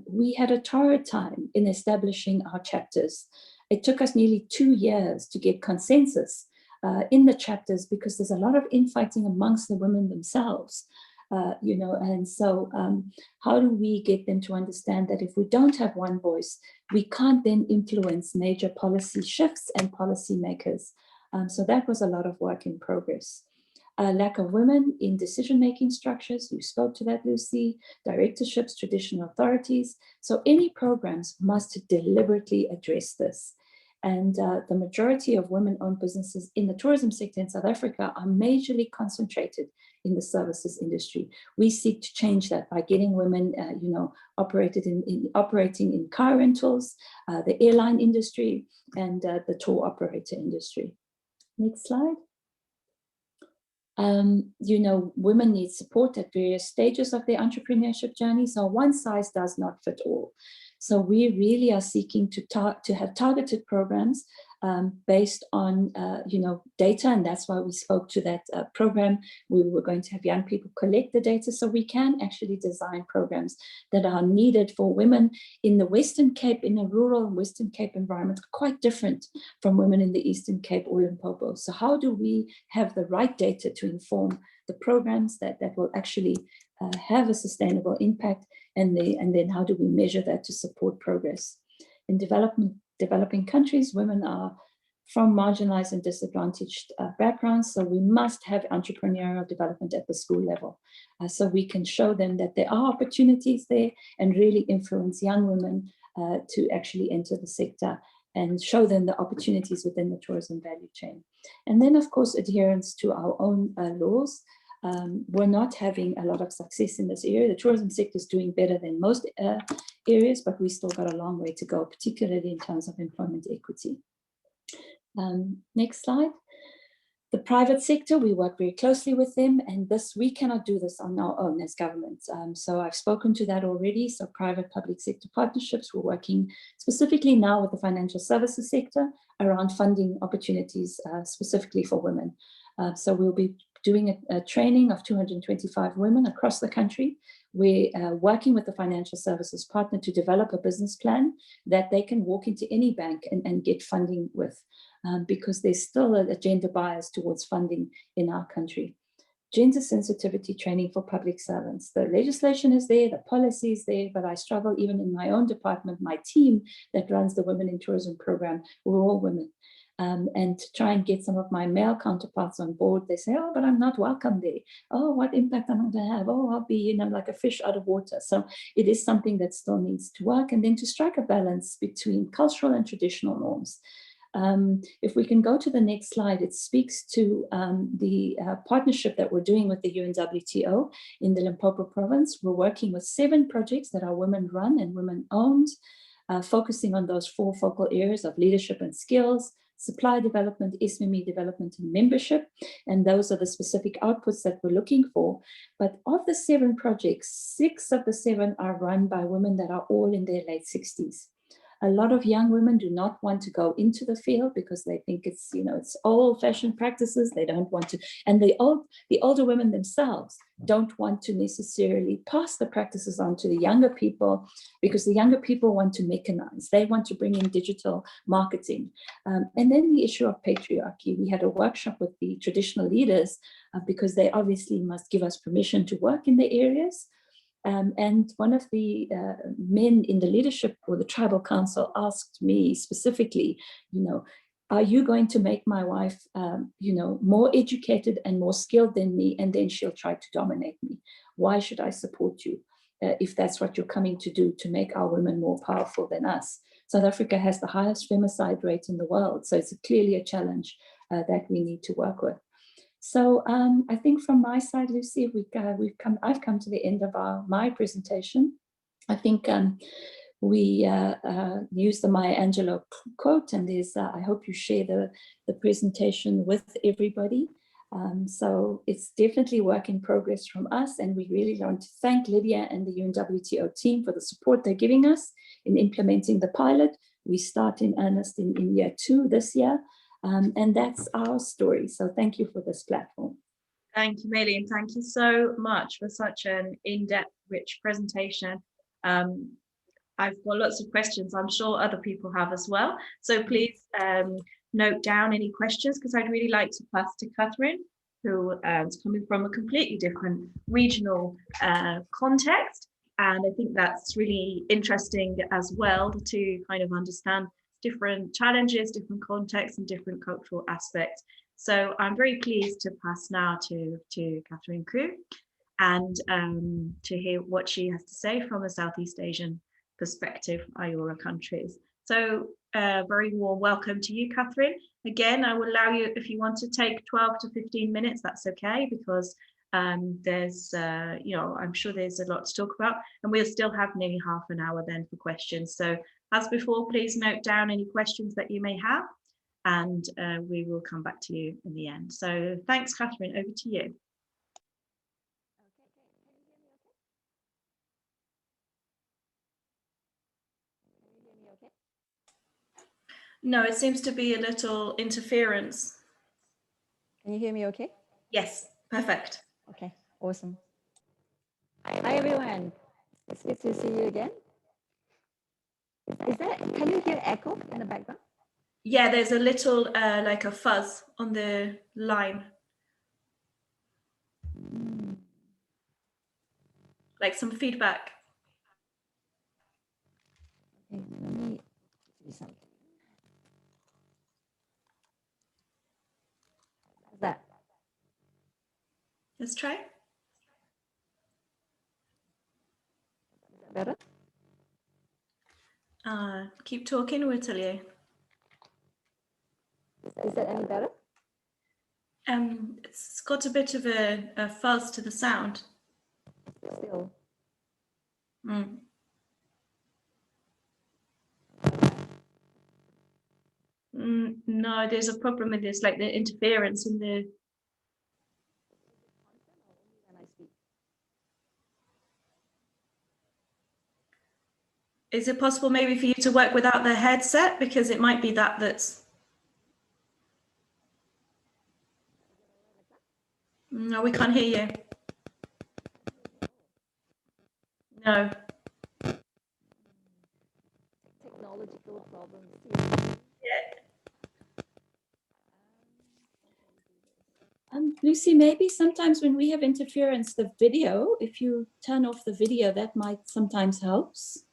We had a torrid time in establishing our chapters. It took us nearly 2 years to get consensus in the chapters because there's a lot of infighting amongst the women themselves. You know, and so how do we get them to understand that if we don't have one voice, we can't then influence major policy shifts and policy makers? So that was a lot of work in progress. Lack of women in decision-making structures, you spoke to that, Lucy, directorships, traditional authorities. So any programs must deliberately address this. And the majority of women-owned businesses in the tourism sector in South Africa are majorly concentrated in the services industry. We seek to change that by getting women, you know, operating in car rentals, the airline industry, and the tour operator industry. Next slide. You know, women need support at various stages of their entrepreneurship journey. So one size does not fit all. So we really are seeking to have targeted programs based on, you know, data. And that's why we spoke to that program. We were going to have young people collect the data so we can actually design programs that are needed for women in the Western Cape, in a rural Western Cape environment, quite different from women in the Eastern Cape or Limpopo. So how do we have the right data to inform the programs that will actually have a sustainable impact? And then how do we measure that to support progress? In developing countries, women are from marginalized and disadvantaged backgrounds, so we must have entrepreneurial development at the school level, so we can show them that there are opportunities there and really influence young women to actually enter the sector and show them the opportunities within the tourism value chain. And then, of course, adherence to our own laws. We're not having a lot of success in this area. The tourism sector is doing better than most areas, but we still got a long way to go, particularly in terms of employment equity. Next slide. The private sector, we work very closely with them, and we cannot do this on our own as governments. So I've spoken to that already. So private public sector partnerships, we're working specifically now with the financial services sector around funding opportunities specifically for women. So we'll be doing a training of 225 women across the country. We're working with the financial services partner to develop a business plan that they can walk into any bank and get funding with, because there's still a gender bias towards funding in our country. Gender sensitivity training for public servants. The legislation is there, the policy is there, but I struggle even in my own department, my team that runs the Women in Tourism program, we're all women. And to try and get some of my male counterparts on board, they say, oh, but I'm not welcome there. Oh, what impact am I going to have? Oh, I'll be, you know, like a fish out of water. So it is something that still needs to work. And then to strike a balance between cultural and traditional norms. If we can go to the next slide, it speaks to the partnership that we're doing with the UNWTO in the Limpopo province. We're working with 7 projects that are women run and women owned, focusing on those 4 focal areas of leadership and skills, supply development, SME development, and membership. And those are the specific outputs that we're looking for. But of the 7 projects, 6 of the 7 are run by women that are all in their late 60s. A lot of young women do not want to go into the field because they think it's, you know, it's old-fashioned practices. They don't want to, and the older women themselves don't want to necessarily pass the practices on to the younger people, because the younger people want to mechanize. They want to bring in digital marketing. And then the issue of patriarchy. We had a workshop with the traditional leaders because they obviously must give us permission to work in the areas. And one of the men in the leadership or the tribal council asked me specifically, you know, are you going to make my wife, you know, more educated and more skilled than me, and then she'll try to dominate me? Why should I support you if that's what you're coming to do, to make our women more powerful than us? South Africa has the highest femicide rate in the world, so it's clearly a challenge that we need to work with. So I think from my side, Lucy, I've come to the end of my presentation. I think we use the Maya Angelou quote, and there's, I hope you share the presentation with everybody. So it's definitely work in progress from us, and we really want to thank Lydia and the UNWTO team for the support they're giving us in implementing the pilot. We start in earnest in year 2 this year. And that's our story. So thank you for this platform. Thank you, Maylee, and thank you so much for such an in-depth, rich presentation. I've got lots of questions. I'm sure other people have as well. So please note down any questions, because I'd really like to pass to Catherine, who is coming from a completely different regional context. And I think that's really interesting as well to kind of understand different challenges, different contexts, and different cultural aspects. So I'm very pleased to pass now to Catherine Koo and to hear what she has to say from a Southeast Asian perspective, IORA countries. So very warm welcome to you, Catherine. Again, I will allow you, if you want to take 12 to 15 minutes, that's okay, because there's, you know, I'm sure there's a lot to talk about, and we'll still have nearly half an hour then for questions. So as before, please note down any questions that you may have. and we will come back to you in the end. So thanks, Catherine, over to you. No, it seems to be a little interference. Can you hear me okay? Yes, perfect. Okay, awesome. Hi everyone. It's good to see you again. Can you hear echo in the background? Yeah, there's a little like a fuzz on the line. Like some feedback. Okay, let me do something. How's that? Let's try. Is that better? Keep talking, we'll tell you. Is that any better? It's got a bit of a fuzz to the sound. Still. No, there's a problem with this, like the interference in the. When I speak. Is it possible maybe for you to work without the headset, because it might be that's. No, we can't hear you. No. Technological problems. Yeah. Lucy, maybe sometimes when we have interference, the video, if you turn off the video, that might sometimes helps.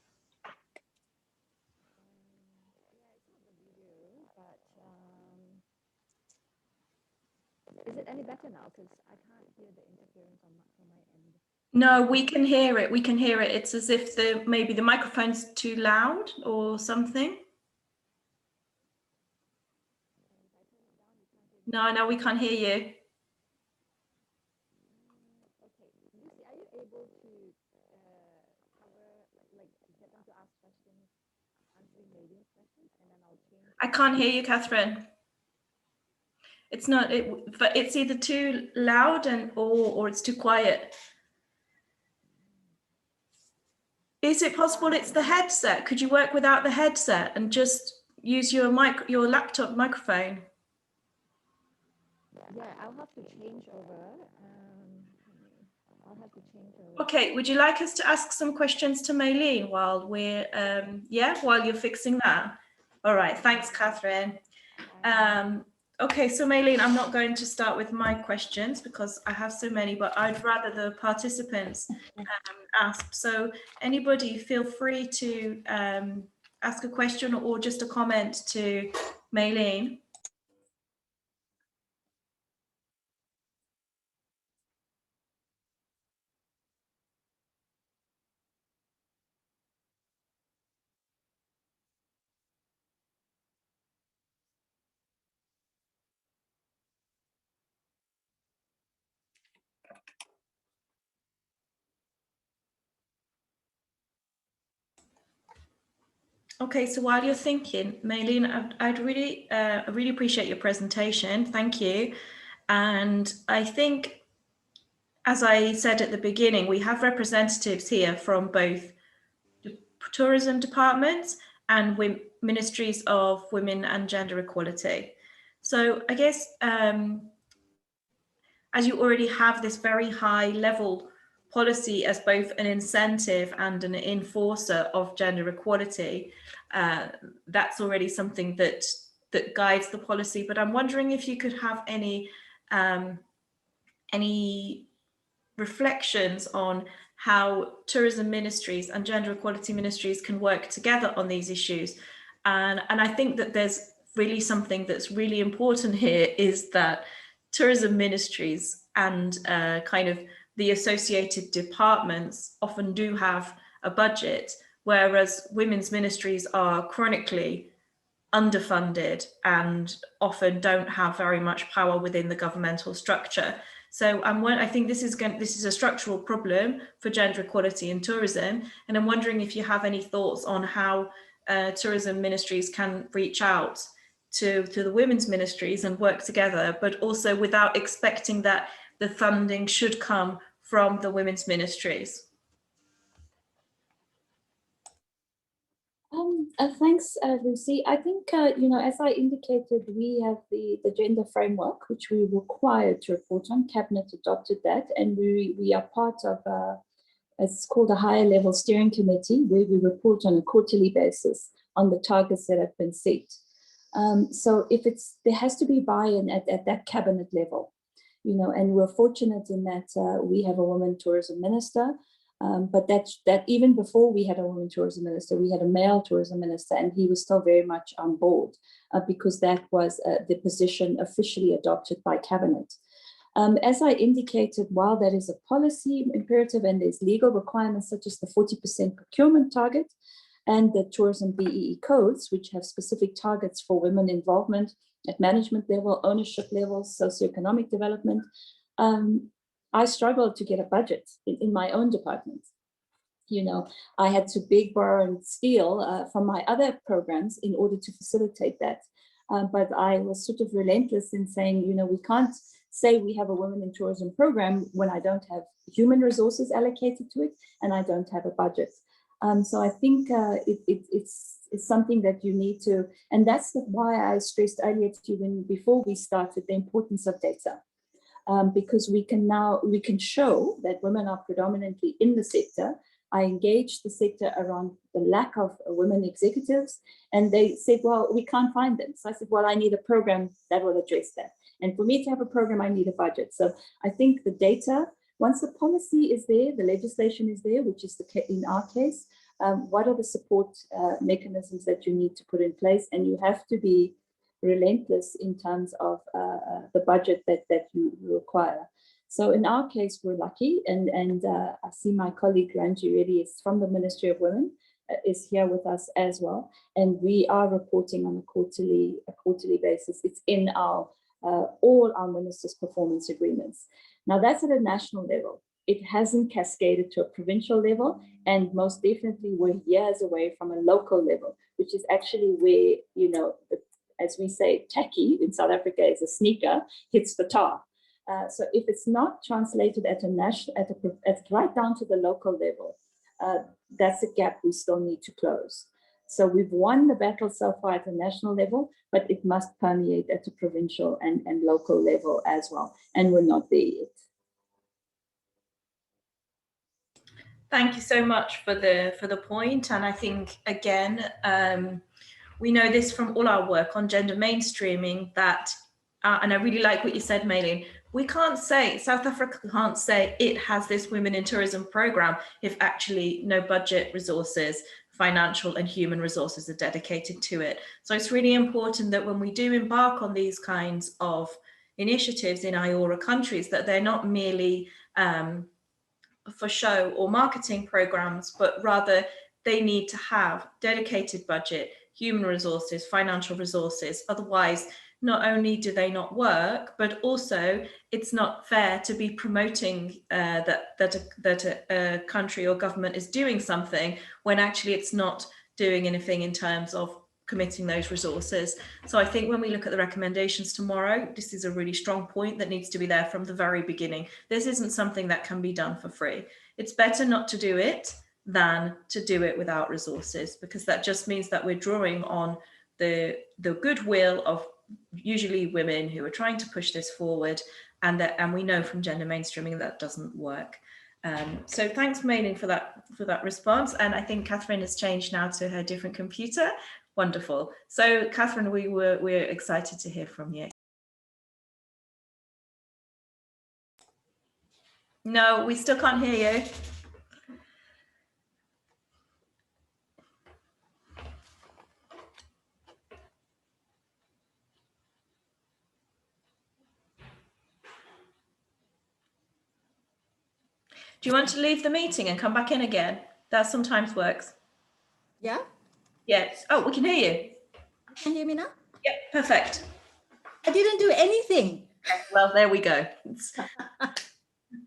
Is it any better now? Because I can't hear the interference on my end. No, we can hear it. We can hear it. It's as if maybe the microphone's too loud or something. No, we can't hear you. Okay, Lucy, are you able to cover, like get them to ask questions, answering Megan's questions, and then I'll change? I can't hear you, Catherine. It's not. But it's either too loud or it's too quiet. Is it possible it's the headset? Could you work without the headset and just use your laptop microphone? Yeah, I'll have to change over. I'll have to change over. Okay, would you like us to ask some questions to Maylene while we're, while you're fixing that? All right, thanks, Catherine. Okay, so Maylene, I'm not going to start with my questions because I have so many, but I'd rather the participants ask. So anybody feel free to ask a question or just a comment to Maylene. Okay, so while you're thinking, Maylene, I'd really appreciate your presentation. Thank you. And I think, as I said at the beginning, we have representatives here from both the tourism departments and ministries of women and gender equality. So I guess, as you already have this very high level policy as both an incentive and an enforcer of gender equality, that's already something that guides the policy. But I'm wondering if you could have any reflections on how tourism ministries and gender equality ministries can work together on these issues. And I think that there's really something that's really important here, is that tourism ministries and kind of the associated departments often do have a budget, whereas women's ministries are chronically underfunded and often don't have very much power within the governmental structure. So I think this is a structural problem for gender equality in tourism, and I'm wondering if you have any thoughts on how tourism ministries can reach out to the women's ministries and work together, but also without expecting that the funding should come from the women's ministries? Thanks, Lucy. I think, as I indicated, we have the gender framework, which we required to report on. Cabinet adopted that, and we are part of, it's called a higher level steering committee, where we report on a quarterly basis on the targets that have been set. So there has to be buy-in at that cabinet level, and we're fortunate in that we have a woman tourism minister. But that even before we had a woman tourism minister, we had a male tourism minister, and he was still very much on board because that was the position officially adopted by cabinet. As I indicated, while that is a policy imperative and there's legal requirements such as the 40% procurement target and the tourism BEE codes, which have specific targets for women involvement at management level, ownership levels, socioeconomic development, I struggled to get a budget in my own department. I had to beg, borrow, and steal from my other programs in order to facilitate that. But I was sort of relentless in saying, we can't say we have a women in tourism program when I don't have human resources allocated to it and I don't have a budget. So I think it's something that you need to, and that's why I stressed earlier to you before we started the importance of data. Because we can show that women are predominantly in the sector. I engaged the sector around the lack of women executives, and they said, well, we can't find them. So I said, well, I need a program that will address that. And for me to have a program, I need a budget. So I think the data, once the policy is there, the legislation is there, which is in our case, what are the support mechanisms that you need to put in place? And you have to be relentless in terms of the budget that you require. So in our case, we're lucky, and I see my colleague Ranji Reddy is from the Ministry of Women, is here with us as well, and we are reporting on a quarterly basis. It's in our all our ministers' performance agreements. Now that's at a national level. It hasn't cascaded to a provincial level, and most definitely we're years away from a local level, which is actually where as we say, tacky in South Africa is a sneaker, hits the tar. So if it's not translated at a national, right down to the local level, that's a gap we still need to close. So we've won the battle so far at a national level, but it must permeate at a provincial and local level as well. And we're not there yet. Thank you so much for the point. And I think, again, we know this from all our work on gender mainstreaming that, and I really like what you said, Maylene, South Africa can't say it has this women in tourism program if actually no budget resources, financial and human resources are dedicated to it. So it's really important that when we do embark on these kinds of initiatives in IORA countries, that they're not merely for show or marketing programs, but rather they need to have dedicated budget, human resources, financial resources. Otherwise, not only do they not work, but also it's not fair to be promoting that a country or government is doing something when actually it's not doing anything in terms of committing those resources. So I think when we look at the recommendations tomorrow, this is a really strong point that needs to be there from the very beginning. This isn't something that can be done for free. It's better not to do it than to do it without resources, because that just means that we're drawing on the goodwill of usually women who are trying to push this forward, and we know from gender mainstreaming that doesn't work. So thanks, Maylene, for that response. And I think Catherine has changed now to her different computer. Wonderful. So Catherine, we're excited to hear from you. No, we still can't hear you. Do you want to leave the meeting and come back in again? That sometimes works. Yeah? Yes. Oh, we can hear you. Can you hear me now? Yep, perfect. I didn't do anything. Well, there we go. It's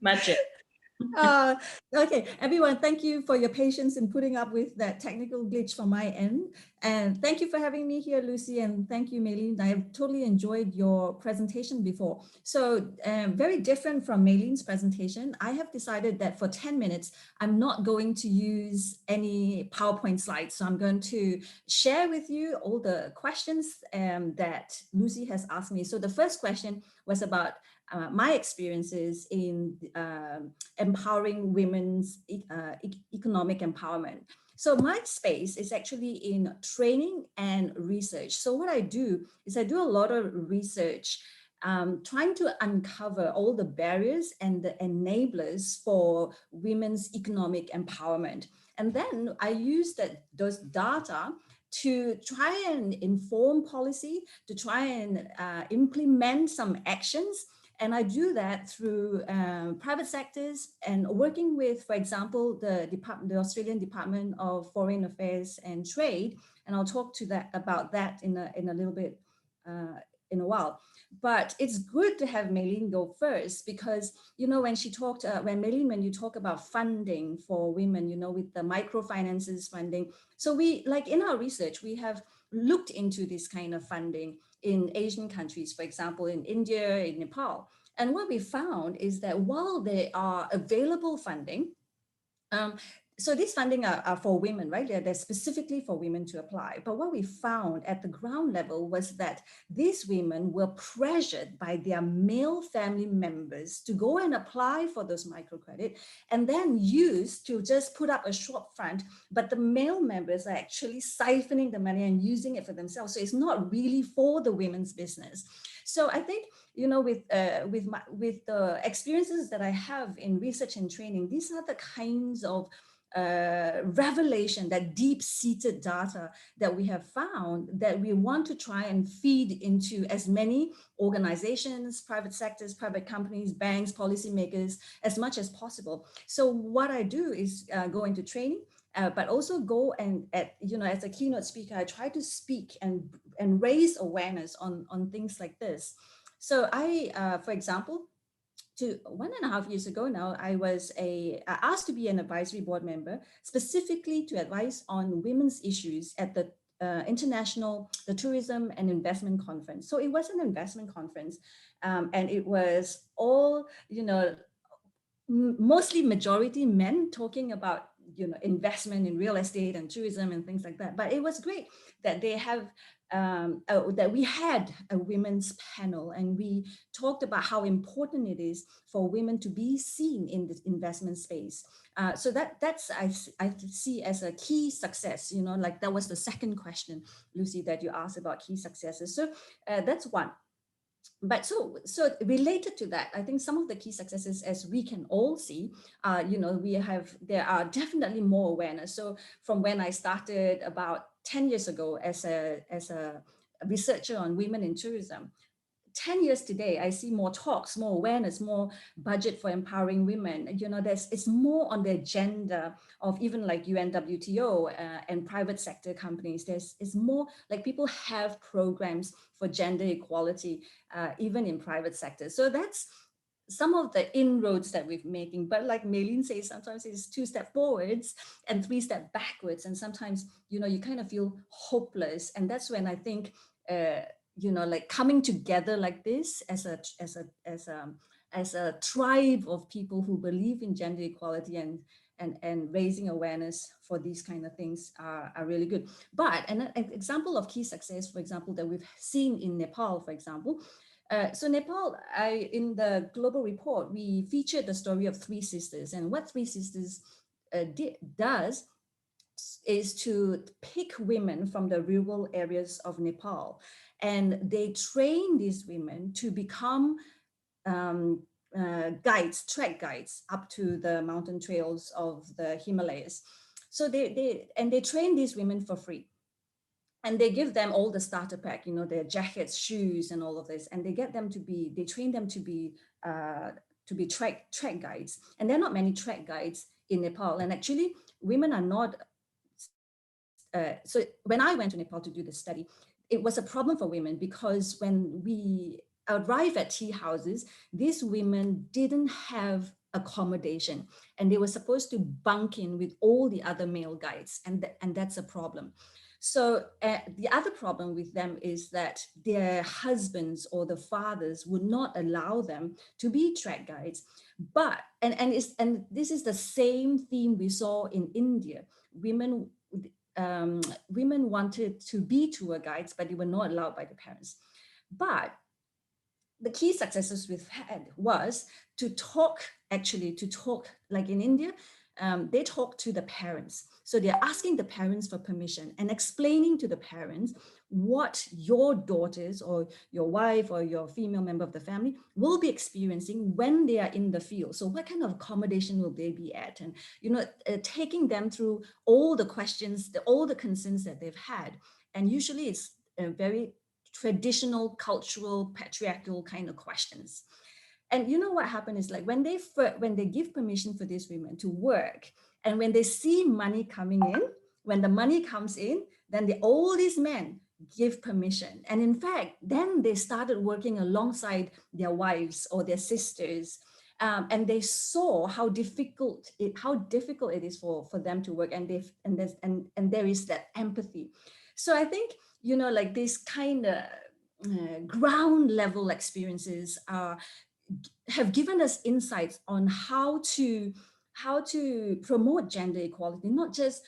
magic. Okay, everyone, thank you for your patience in putting up with that technical glitch from my end. And thank you for having me here, Lucy, and thank you, Maylene. I've totally enjoyed your presentation before. So very different from Maylene's presentation, I have decided that for 10 minutes, I'm not going to use any PowerPoint slides. So I'm going to share with you all the questions that Lucy has asked me. So the first question was about my experiences in empowering women's economic empowerment. So my space is actually in training and research. So what I do is I do a lot of research, trying to uncover all the barriers and the enablers for women's economic empowerment. And then I use those data to try and inform policy, to try and implement some actions. And I do that through private sectors and working with, for example, the Australian Department of Foreign Affairs and Trade. And I'll talk about that in a little bit in a while. But it's good to have Maylene go first because, you know, when Maylene, when you talk about funding for women, you know, with the microfinances funding. So like in our research, we have looked into this kind of funding in Asian countries, for example, in India, in Nepal. And what we found is that while there are available funding, so these funding are for women, right? They're specifically for women to apply. But what we found at the ground level was that these women were pressured by their male family members to go and apply for those microcredit and then use to just put up a short front. But the male members are actually siphoning the money and using it for themselves. So it's not really for the women's business. So I think, you know, with the experiences that I have in research and training, these are the kinds of revelation, that deep-seated data that we have found that we want to try and feed into as many organizations, private sectors, private companies, banks, policymakers, as much as possible. So what I do is go into training, but also go and, you know, as a keynote speaker, I try to speak and raise awareness on things like this. So I, for example, 1.5 years ago now, I was asked to be an advisory board member, specifically to advise on women's issues at the the Tourism and Investment Conference. So it was an investment conference, and it was all, you know, mostly majority men talking about, you know, investment in real estate and tourism and things like that. But it was great that they have that we had a women's panel and we talked about how important it is for women to be seen in the investment space. So that's I see as a key success. You know, like that was the second question, Lucy, that you asked about key successes. So that's one. But so related to that, I think some of the key successes, as we can all see, you know, there are definitely more awareness. So from when I started about 10 years ago as a researcher on women in tourism, 10 years today, I see more talks, more awareness, more budget for empowering women. You know, it's more on the agenda of even like UNWTO and private sector companies. It's more like people have programs for gender equality, even in private sector. So that's some of the inroads that we're making. But like Maylene says, sometimes it's 2 steps forwards and 3 steps backwards. And sometimes, you know, you kind of feel hopeless. And that's when I think, you know, like coming together like this as a tribe of people who believe in gender equality and raising awareness for these kind of things are really good. But an example of key success, for example, that we've seen in Nepal, for example. So Nepal, in the global report, we featured the story of 3 sisters, and what 3 sisters does is to pick women from the rural areas of Nepal. And they train these women to become guides, trek guides up to the mountain trails of the Himalayas. So they train these women for free. And they give them all the starter pack, you know, their jackets, shoes, and all of this. And they train them to be trek guides. And there are not many trek guides in Nepal. And actually, women are not. So when I went to Nepal to do the study, it was a problem for women because when we arrived at tea houses, these women didn't have accommodation and they were supposed to bunk in with all the other male guides, and that's a problem. So the other problem with them is that their husbands or the fathers would not allow them to be track guides. But, and this is the same theme we saw in India. Women wanted to be tour guides, but they were not allowed by the parents. But the key successes we've had was to talk like in India, they talk to the parents. So they're asking the parents for permission and explaining to the parents what your daughters or your wife or your female member of the family will be experiencing when they are in the field. So what kind of accommodation will they be at? And, taking them through all the questions, all the concerns that they've had. And usually it's a very traditional, cultural, patriarchal kind of questions. And you know what happened is like when they give permission for these women to work, and when they see money coming in, when the money comes in, then all these men give permission. And in fact, then they started working alongside their wives or their sisters. And they saw how difficult it is for them to work, and there is that empathy. So I think, like this kind of ground level experiences have given us insights on how to promote gender equality, not just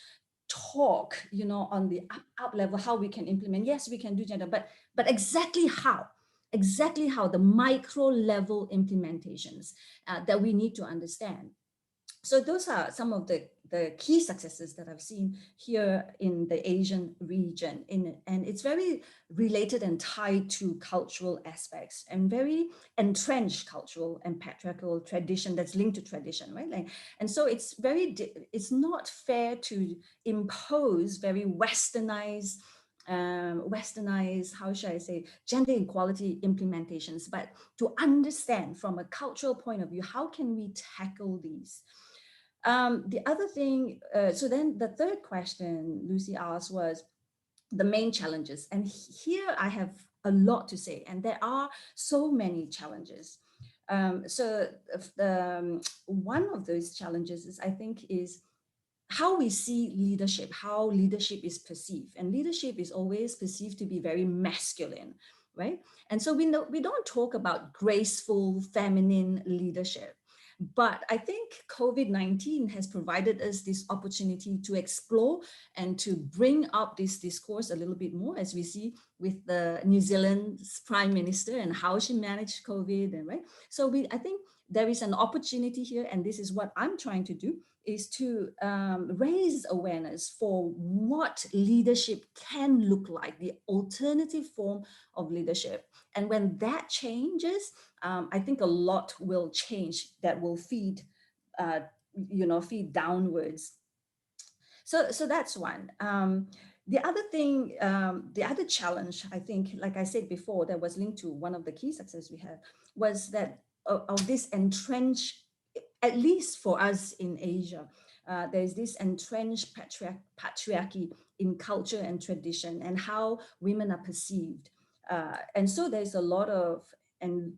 talk, on the up level, how we can implement. Yes, we can do gender, but exactly how the micro level implementations that we need to understand. So those are some of the key successes that I've seen here in the Asian region. And it's very related and tied to cultural aspects and very entrenched cultural and patriarchal tradition that's linked to tradition, right? And so it's not fair to impose very westernized, how should I say, gender equality implementations, but to understand from a cultural point of view, how can we tackle these? The other thing, so then the third question Lucy asked was the main challenges. And here I have a lot to say, and there are so many challenges. So one of those challenges is, I think, is how we see leadership, how leadership is perceived. And leadership is always perceived to be very masculine, right? And so we don't talk about graceful, feminine leadership. But I think COVID-19 has provided us this opportunity to explore and to bring up this discourse a little bit more, as we see with the New Zealand's Prime Minister and how she managed COVID, and right. So I think there is an opportunity here, and this is what I'm trying to do, is to raise awareness for what leadership can look like, the alternative form of leadership. And when that changes, I think a lot will change that will feed downwards. So that's one. The other thing, the other challenge, I think, like I said before, that was linked to one of the key successes we had, was that of this entrenched, at least for us in Asia, there's this entrenched patriarchy in culture and tradition and how women are perceived. And so there's a lot of, and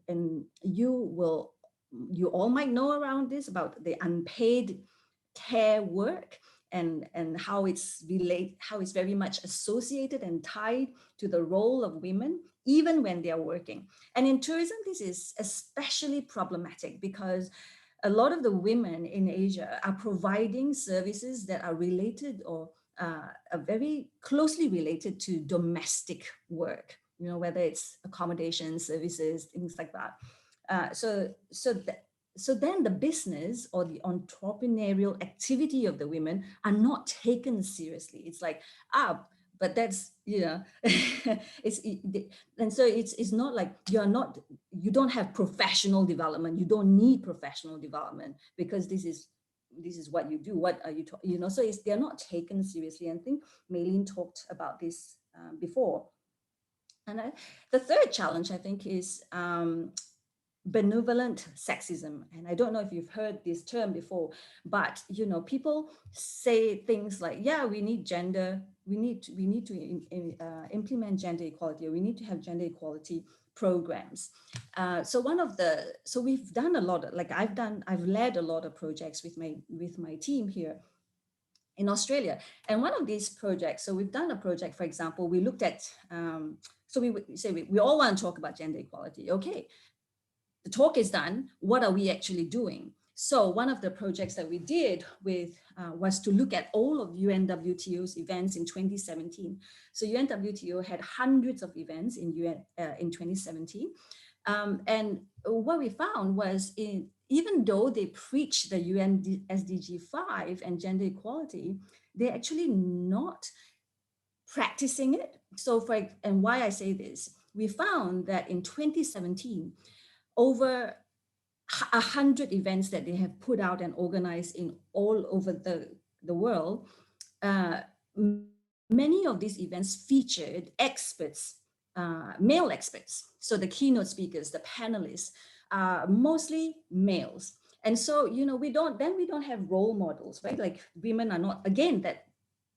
you all might know around this, about the unpaid care work and how it's very much associated and tied to the role of women, even when they are working. And in tourism, this is especially problematic because a lot of the women in Asia are providing services that are related or are very closely related to domestic work, whether it's accommodation, services, things like that. So then the business or the entrepreneurial activity of the women are not taken seriously. It's like, but that's, and so it's not like you don't have professional development. You don't need professional development because this is what you do. What are you, so they're not taken seriously. And I think Maylene talked about this before. And the third challenge, I think, is benevolent sexism. And I don't know if you've heard this term before, but people say things like, yeah, we need to implement gender equality, or we need to have gender equality programs. So we've done a lot of, I've led a lot of projects with my team here. in Australia. And one of these projects, so we've done a project, for example, we looked at, so we say we all want to talk about gender equality. Okay, the talk is done. What are we actually doing? So one of the projects that we did with was to look at all of UNWTO's events in 2017. So UNWTO had hundreds of events in 2017. And what we found was even though they preach the UN SDG 5 and gender equality, they're actually not practicing it. So and why I say this, we found that in 2017, over 100 events that they have put out and organized in all over the world, many of these events featured experts, male experts. So the keynote speakers, the panelists, mostly males. And so, you know, we don't have role models, right? Like women are not, again, that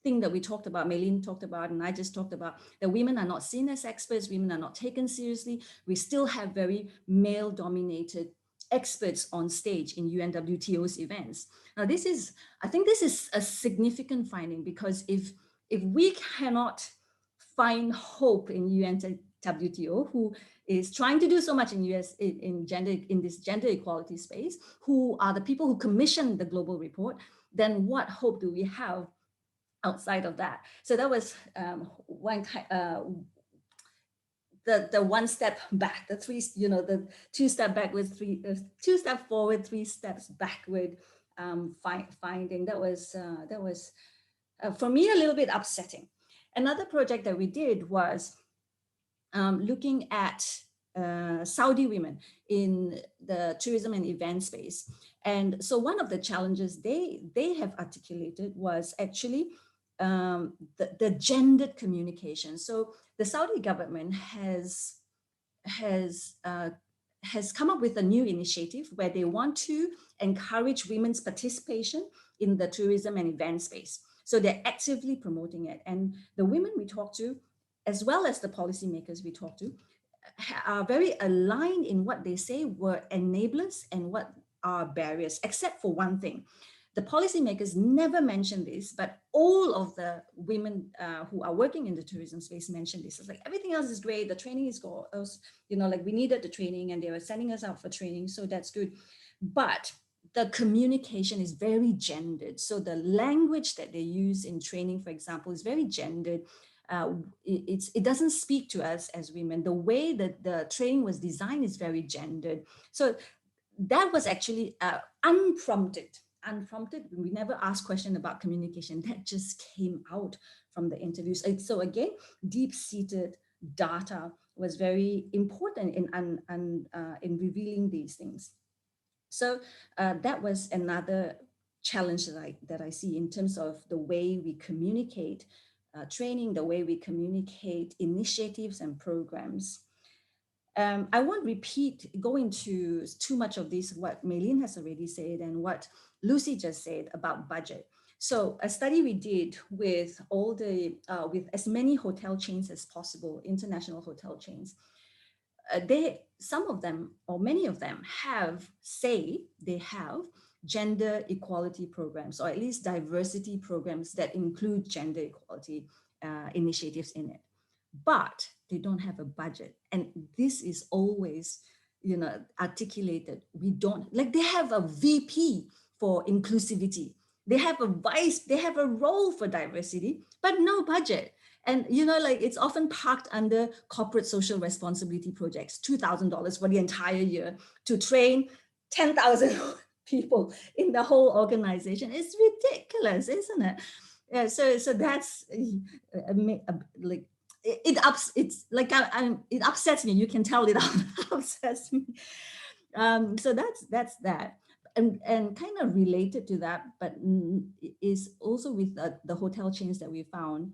thing that we talked about, Maylene talked about, and I just talked about, that women are not seen as experts, women are not taken seriously. We still have very male dominated experts on stage in UNWTO's events. Now I think this is a significant finding, because if we cannot find hope in UNWTO, who is trying to do so much in this gender equality space, who are the people who commissioned the global report, then what hope do we have outside of that? So that was the one step back, the two step backward, two step forward, 3 steps backward finding. That was for me a little bit upsetting. Another project that we did was looking at Saudi women in the tourism and event space. And so one of the challenges they have articulated was actually the gendered communication. So the Saudi government has come up with a new initiative where they want to encourage women's participation in the tourism and event space. So they're actively promoting it. And the women we talk to, as well as the policymakers we talk to, are very aligned in what they say were enablers and what are barriers, except for one thing. The policymakers never mentioned this, but all of the women who are working in the tourism space mentioned this. It's like, everything else is great. The training is good. You know, like we needed the training and they were sending us out for training. So that's good. But the communication is very gendered. So the language that they use in training, for example, is very gendered. It doesn't speak to us as women. The way that the training was designed is very gendered. So that was actually unprompted. We never asked question about communication. That just came out from the interviews. So again, deep-seated data was very important in revealing these things. So that was another challenge that I see in terms of the way we communicate training, the way we communicate initiatives and programs. I won't go into too much of this, what Maylene has already said and what Lucy just said about budget. So a study we did with with as many hotel chains as possible, international hotel chains, some of them or many of them have gender equality programs, or at least diversity programs that include gender equality initiatives in it. But they don't have a budget. And this is always, you know, articulated. We don't, like, they have a VP for inclusivity. They have a role for diversity, but no budget. And, you know, like, it's often parked under corporate social responsibility projects, $2,000 for the entire year to train 10,000 people in the whole organization. It's ridiculous, isn't it? Yeah, so that's like, it upsets me. You can tell it upsets me. So that's that. And kind of related to that, but is also with the hotel chains that we found.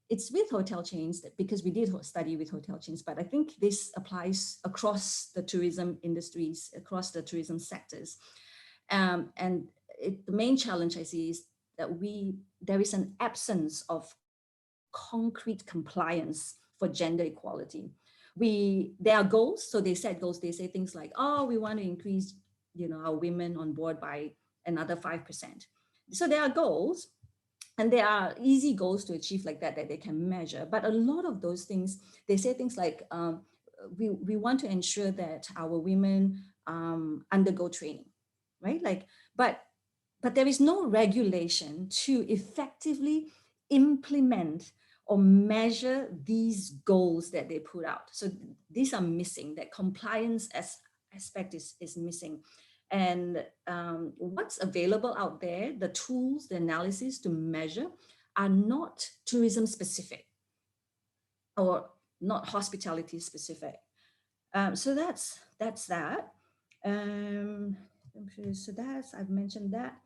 It's with hotel chains because we did a study with hotel chains, but I think this applies across the tourism industries, across the tourism sectors. And the main challenge I see is that there is an absence of concrete compliance for gender equality. There are goals, so they set goals. They say things like, oh, we want to increase, you know, our women on board by another 5%. So there are goals, And there are easy goals to achieve like that they can measure. But a lot of those things, they say things like, we want to ensure that our women undergo training, right? Like, but there is no regulation to effectively implement or measure these goals that they put out. So these are missing. That compliance aspect is missing. And what's available out there, the tools, the analysis to measure are not tourism specific or not hospitality specific. So that's that. So I've mentioned that.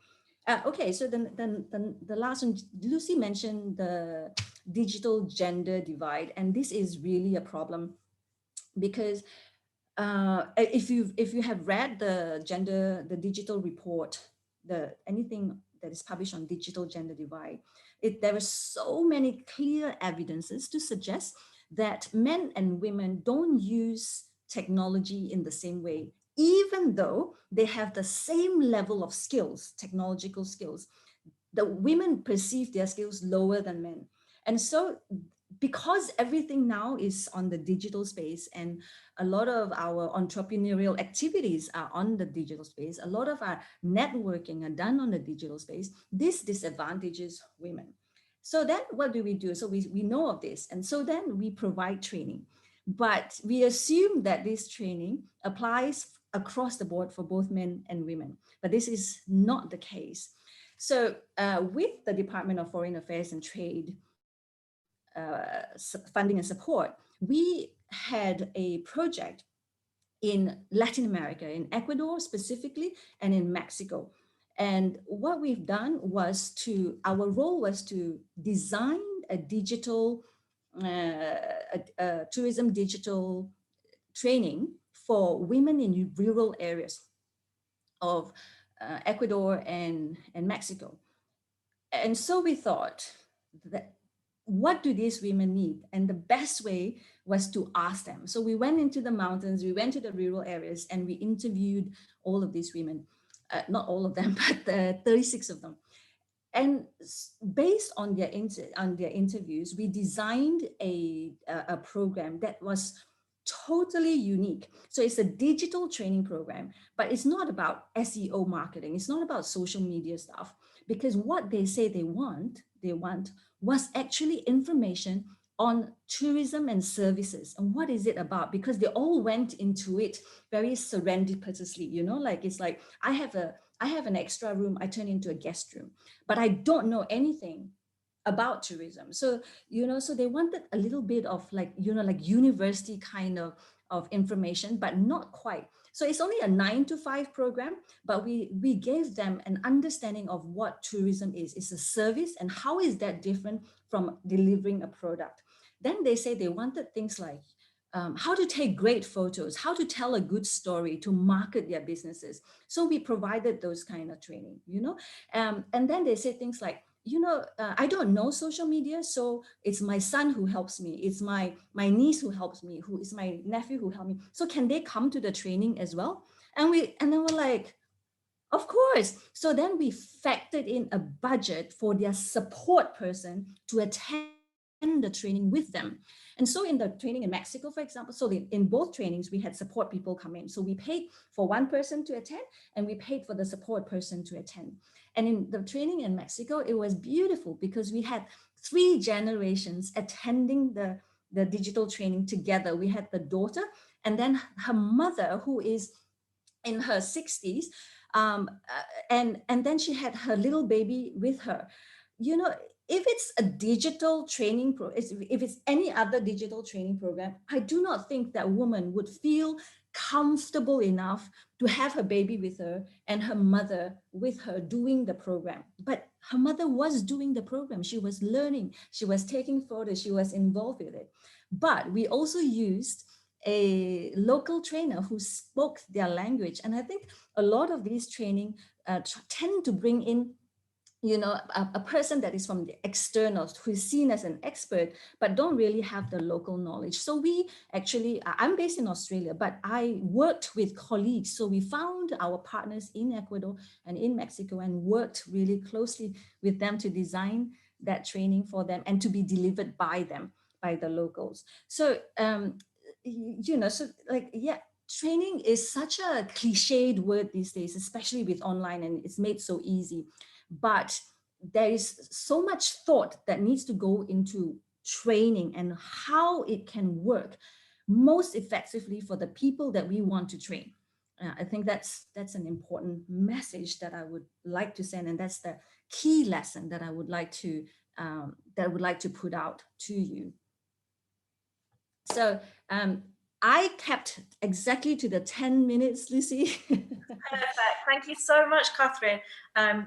Okay, so then the last one, Lucy mentioned the digital gender divide, and this is really a problem because if you have read the digital report, anything that is published on digital gender divide, there are so many clear evidences to suggest that men and women don't use technology in the same way, even though they have the same level of skills, technological skills. The women perceive their skills lower than men. And so because everything now is on the digital space and a lot of our entrepreneurial activities are on the digital space, a lot of our networking are done on the digital space, this disadvantages women. So then what do? So we know of this. And so then we provide training, but we assume that this training applies across the board for both men and women, but this is not the case. So with the Department of Foreign Affairs and Trade funding and support, we had a project in Latin America, in Ecuador specifically, and in Mexico. And what we've done was our role was to design a digital, tourism digital training for women in rural areas of Ecuador and Mexico. And so we thought that what do these women need? And the best way was to ask them. So we went into the mountains, we went to the rural areas, and we interviewed all of these women, not all of them, but 36 of them. And based on their interviews, we designed a program that was totally unique. So it's a digital training program, but it's not about SEO marketing. It's not about social media stuff, because what they say they want was actually information on tourism and services. And what is it about? Because they all went into it very serendipitously, like it's like, I have an extra room, I turn into a guest room, but I don't know anything about tourism. So, so they wanted a little bit of like university kind of information, but not quite. So it's only a 9-to-5 program, but we gave them an understanding of what tourism is. It's a service, and how is that different from delivering a product? Then they say they wanted things like how to take great photos, how to tell a good story to market their businesses. So we provided those kind of training, and then they say things like, I don't know social media, so it's my son who helps me. It's my niece who helps me, who is my nephew who helped me. So can they come to the training as well? And then we're like, of course. So then we factored in a budget for their support person to attend the training with them. And so in the training in Mexico, for example, so in both trainings, we had support people come in. So we paid for one person to attend, and we paid for the support person to attend. And in the training in Mexico, it was beautiful because we had 3 generations attending the digital training together. We had the daughter, and then her mother, who is in her 60s, and then she had her little baby with her. If it's a digital training if it's any other digital training program, I do not think that woman would feel comfortable enough to have her baby with her and her mother with her doing the program. But her mother was doing the program. She was learning, she was taking photos, she was involved with it. But we also used a local trainer who spoke their language. And I think a lot of these training tend to bring in you know, a person that is from the external, who is seen as an expert, but don't really have the local knowledge. So we actually, I'm based in Australia, but I worked with colleagues. So we found our partners in Ecuador and in Mexico and worked really closely with them to design that training for them and to be delivered by them, by the locals. So, you know, so like, yeah, training is such a cliched word these days, especially with online, and it's made so easy. But there is so much thought that needs to go into training and how it can work most effectively for the people that we want to train. I think that's an important message that I would like to send, and that's the key lesson that I would like to put out to you. So I kept exactly to the 10 minutes, Lucy. Perfect. Thank you so much, Catherine.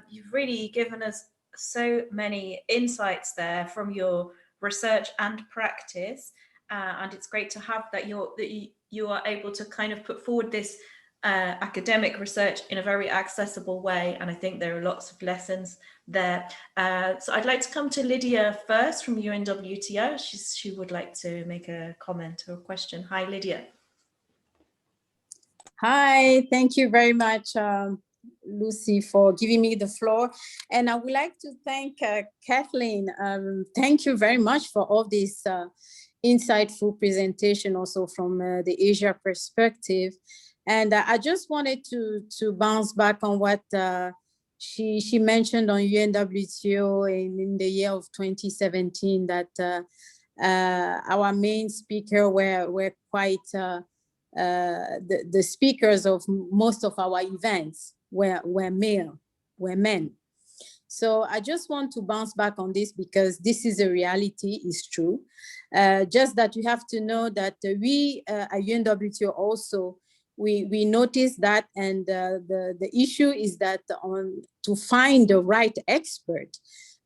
You've really given us so many insights there from your research and practice, and it's great to have that you are able to kind of put forward this academic research in a very accessible way, and I think there are lots of lessons there. So I'd like to come to Lydia first from UNWTO. She would like to make a comment or a question. Hi, Lydia. Hi, thank you very much, Lucy, for giving me the floor. And I would like to thank Kathleen. Thank you very much for all this insightful presentation also from the Asia perspective. And I just wanted to bounce back on what she mentioned on UNWTO in the year of 2017, that our main speaker were quite, the speakers of most of our events were men. So I just want to bounce back on this because this is a reality, it's true. Just that you have to know that we at UNWTO also, we noticed that, and the issue is that to find the right expert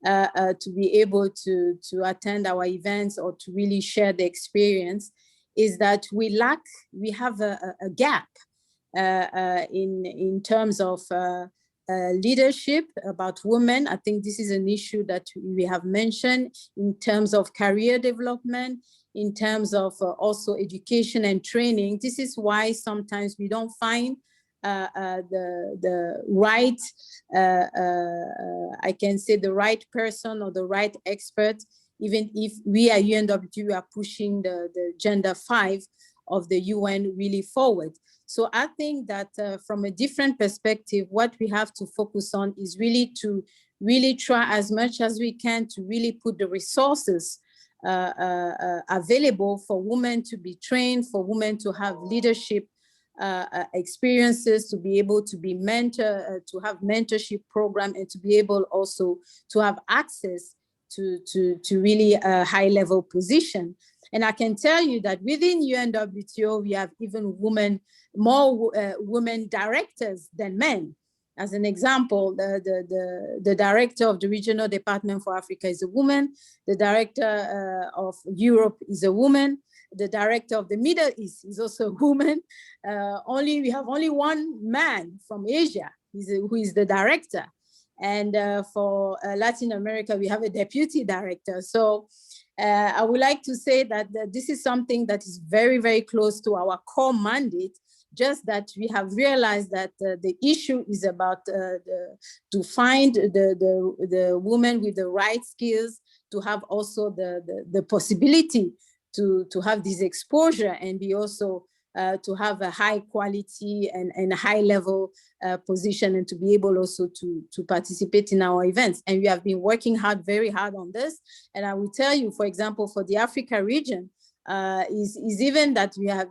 to be able to attend our events or to really share the experience, is that we have a gap in terms of leadership about women. I think this is an issue that we have mentioned in terms of career development, in terms of also education and training. This is why sometimes we don't find the right, I can say the right person or the right expert, even if we at UNWTO are pushing the Agenda 5 of the UN really forward. So I think that from a different perspective, what we have to focus on is really to try as much as we can to really put the resources available for women to be trained, for women to have leadership experiences, to be able to be to have mentorship program, and to be able also to have access to really a high level position. And I can tell you that within UNWTO, we have even more women directors than men. As an example, the director of the Regional Department for Africa is a woman. The director of Europe is a woman. The director of the Middle East is also a woman. We have only one man from Asia who is the director. And for Latin America, we have a deputy director. So I would like to say that this is something that is very, very close to our core mandate, just that we have realized that the issue is about to find the woman with the right skills, to have also the possibility to have this exposure, and be also to have a high quality and a high level position, and to be able also to participate in our events. And we have been working very hard on this. And I will tell you, for example, for the Africa region, is even that we have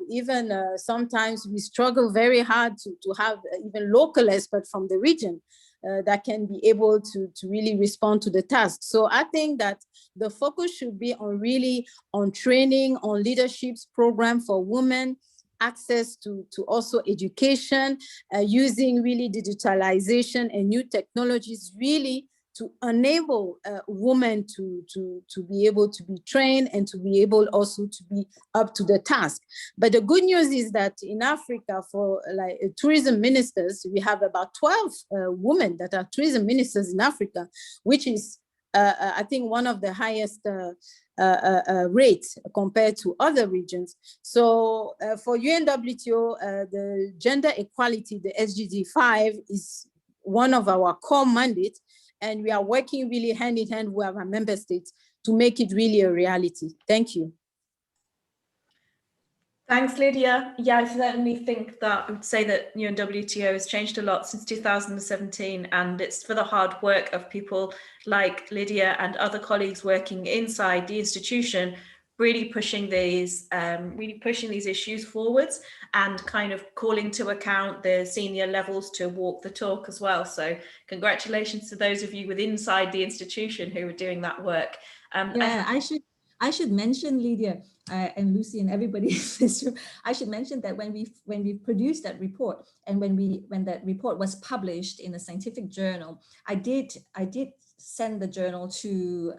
sometimes we struggle very hard to have even local experts from the region that can be able to really respond to the task. So I think that the focus should be on training, on leaderships program for women, access to also education, using really digitalization and new technologies really to enable women to be able to be trained and to be able also to be up to the task. But the good news is that in Africa, for like tourism ministers, we have about 12 women that are tourism ministers in Africa, which is I think one of the highest rates compared to other regions. So for UNWTO, the gender equality, the SDG 5 is one of our core mandates, and we are working really hand in hand with our member states to make it really a reality. Thank you. Thanks, Lydia. Yeah, I certainly think that I would say that UNWTO has changed a lot since 2017, and it's for the hard work of people like Lydia and other colleagues working inside the institution, really pushing these issues forwards and kind of calling to account the senior levels to walk the talk as well. So congratulations to those of you with inside the institution who are doing that work. Yeah, I should mention, Lydia and Lucy and everybody in this room, I should mention that when we produced that report and when that report was published in a scientific journal, I did send the journal to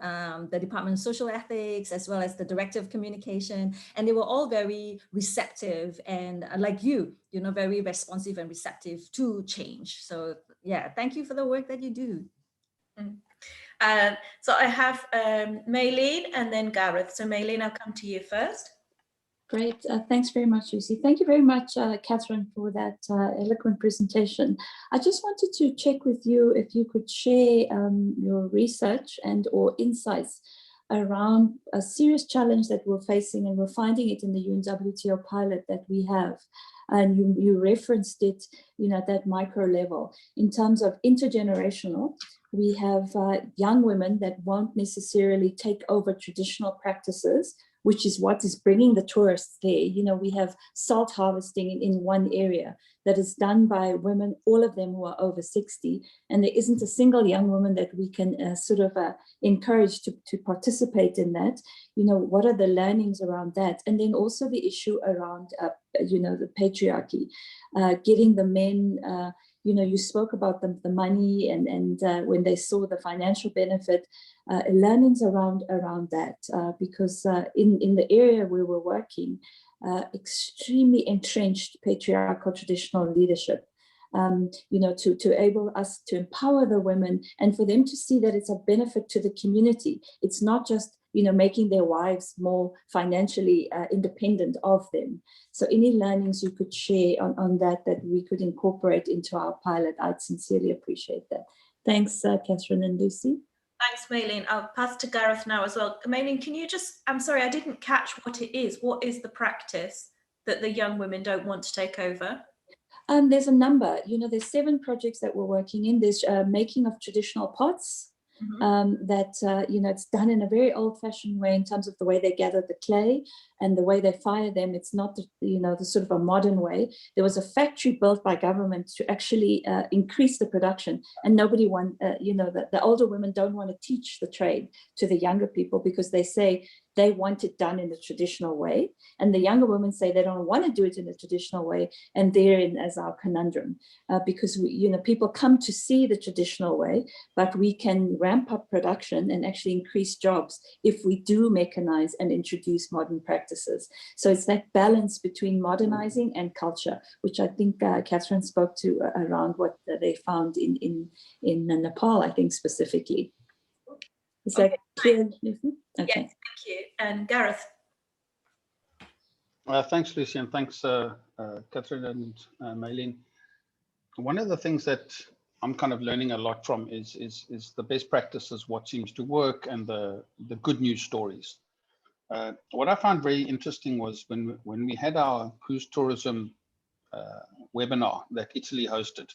the Department of Social Ethics as well as the Director of Communication, and they were all very receptive and like you know, very responsive and receptive to change. So yeah, thank you for the work that you do. So I have Maylene and then Gareth. So Maylene, I'll come to you first. Great. Thanks very much, Lucy. Thank you very much, Catherine, for that eloquent presentation. I just wanted to check with you if you could share your research and or insights around a serious challenge that we're facing, and we're finding it in the UNWTO pilot that we have. And you referenced it, you know, at that micro level. In terms of intergenerational, we have young women that won't necessarily take over traditional practices, which is what is bringing the tourists there. You know, we have salt harvesting in one area that is done by women, all of them who are over 60, and there isn't a single young woman that we can encourage to participate in that. You know, what are the learnings around that? And then also the issue around, you know, the patriarchy, getting the men, you know, you spoke about the money and when they saw the financial benefit, learnings around that, because in the area where we're working, extremely entrenched patriarchal traditional leadership, you know, to able us to empower the women and for them to see that it's a benefit to the community. It's not just, you know, making their wives more financially independent of them. So any learnings you could share on that we could incorporate into our pilot, I'd sincerely appreciate that. Thanks, Catherine and Lucy. Thanks, Maylene. I'll pass to Gareth now as well. Maylene, can you just, I'm sorry, I didn't catch what it is. What is the practice that the young women don't want to take over? There's a number, you know, there's 7 projects that we're working in. There's making of traditional pots, that, you know, it's done in a very old-fashioned way in terms of the way they gather the clay and the way they fire them. It's not, you know, the sort of a modern way. There was a factory built by government to actually increase the production, and nobody you know, the older women don't want to teach the trade to the younger people because they say they want it done in the traditional way, and the younger women say they don't want to do it in the traditional way, and therein as our conundrum, because we, you know, people come to see the traditional way, but we can ramp up production and actually increase jobs if we do mechanize and introduce modern practices. So it's that balance between modernizing and culture, which I think Catherine spoke to around what they found in Nepal, I think specifically. Is that clear? Okay. Yes, thank you. And Gareth. Thanks, Lucy, and thanks, Catherine and Maylene. One of the things that I'm kind of learning a lot from is the best practices, what seems to work, and the good news stories. What I found very interesting was when we had our cruise tourism webinar that Italy hosted,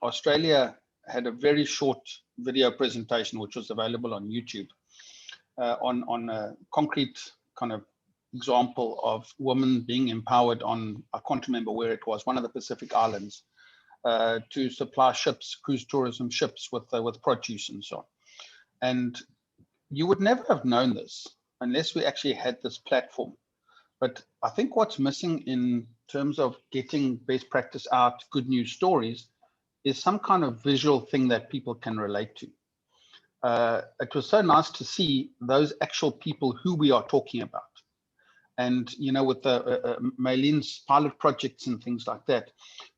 Australia had a very short video presentation, which was available on YouTube, on a concrete kind of example of women being empowered on, I can't remember where it was, one of the Pacific Islands, to supply ships, cruise tourism ships with produce and so on. And you would never have known this unless we actually had this platform. But I think what's missing in terms of getting best practice out, good news stories, is some kind of visual thing that people can relate to. It was so nice to see those actual people who we are talking about. And, you know, with the Maylene's pilot projects and things like that,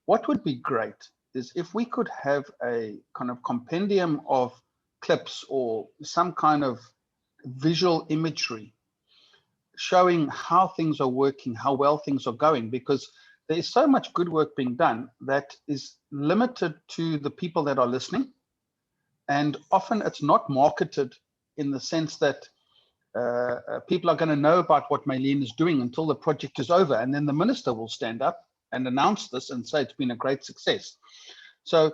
what would be great is if we could have a kind of compendium of clips or some kind of visual imagery showing how things are working, how well things are going, because there is so much good work being done that is limited to the people that are listening. And often it's not marketed in the sense that people are going to know about what Maylene is doing until the project is over. And then the minister will stand up and announce this and say it's been a great success. So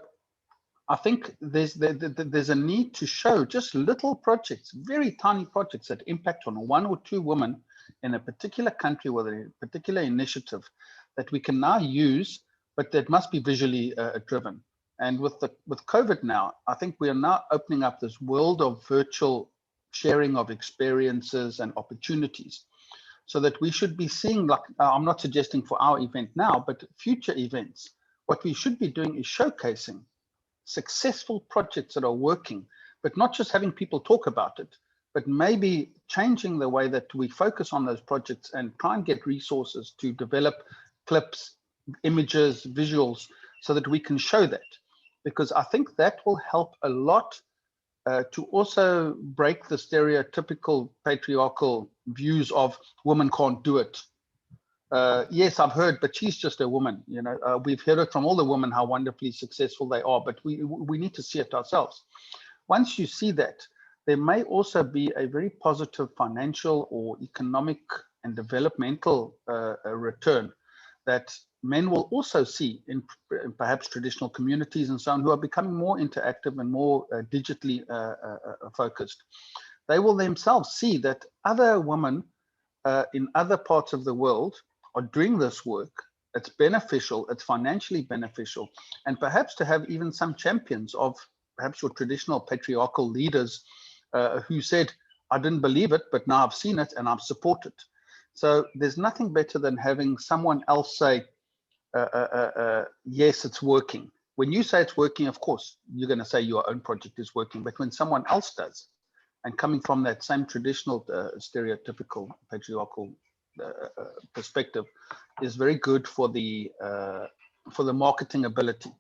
I think there's a need to show just little projects, very tiny projects that impact on 1 or 2 women in a particular country with a particular initiative that we can now use, but that must be visually driven. And with COVID now, I think we are now opening up this world of virtual sharing of experiences and opportunities, so that we should be seeing, like, I'm not suggesting for our event now, but future events, what we should be doing is showcasing successful projects that are working, but not just having people talk about it, but maybe changing the way that we focus on those projects and try and get resources to develop clips, images, visuals, so that we can show that. Because I think that will help a lot to also break the stereotypical patriarchal views of women can't do it. Yes, I've heard, but she's just a woman. You know, we've heard it from all the women how wonderfully successful they are, but we need to see it ourselves. Once you see that, there may also be a very positive financial or economic and developmental return that men will also see in perhaps traditional communities and so on, who are becoming more interactive and more digitally focused. They will themselves see that other women in other parts of the world are doing this work. It's beneficial, it's financially beneficial, and perhaps to have even some champions of perhaps your traditional patriarchal leaders who said, I didn't believe it, but now I've seen it and I've supported. So there's nothing better than having someone else say, yes, it's working. When you say it's working, of course, you're going to say your own project is working. But when someone else does, and coming from that same traditional stereotypical patriarchal perspective, is very good for the marketing ability,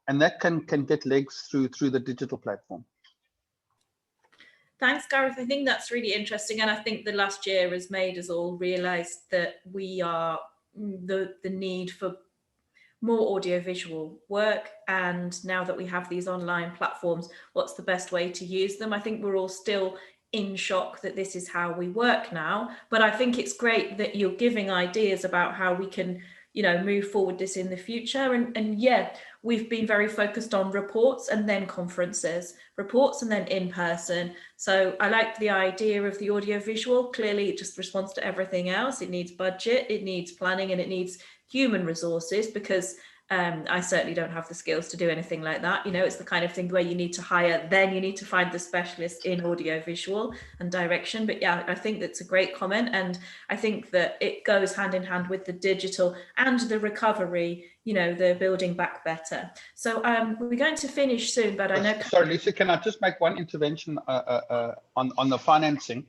and that can get legs through the digital platform. Thanks, Gareth. I think that's really interesting, and I think the last year has made us all realise that we are the need for more audiovisual work, and now that we have these online platforms, what's the best way to use them? I think we're all still in shock that this is how we work now, but I think it's great that you're giving ideas about how we can, you know, move forward this in the future. And yeah, we've been very focused on reports and then conferences, reports and then in person. So I like the idea of the audiovisual. Clearly it just responds to everything else. It needs budget, it needs planning, and it needs human resources, because I certainly don't have the skills to do anything like that. You know, it's the kind of thing where you need to hire, then you need to find the specialist in audiovisual and direction. But yeah, I think that's a great comment. And I think that it goes hand in hand with the digital and the recovery, you know, the building back better. So we're going to finish soon, but I know. Sorry, Lisa, can I just make one intervention on the financing?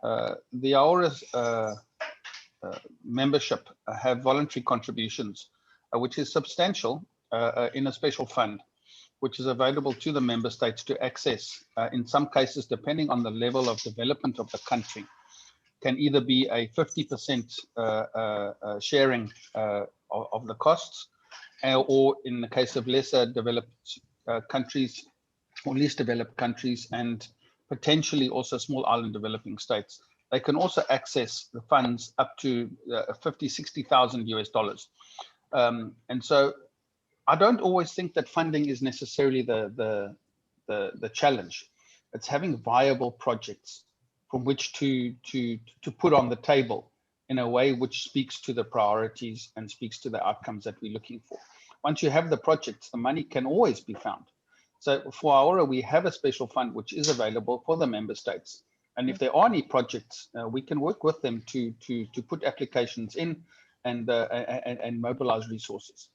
The IORA's membership have voluntary contributions, which is substantial in a special fund, which is available to the member states to access, in some cases, depending on the level of development of the country, can either be a 50% sharing of the costs, or in the case of lesser developed countries or least developed countries, and potentially also small island developing states, they can also access the funds up to 50,000–60,000 US dollars. And so I don't always think that funding is necessarily the challenge. It's having viable projects from which to put on the table in a way which speaks to the priorities and speaks to the outcomes that we're looking for. Once you have the projects, the money can always be found. So for IORA, we have a special fund which is available for the member states. And if there are any projects, we can work with them to put applications in and mobilize resources.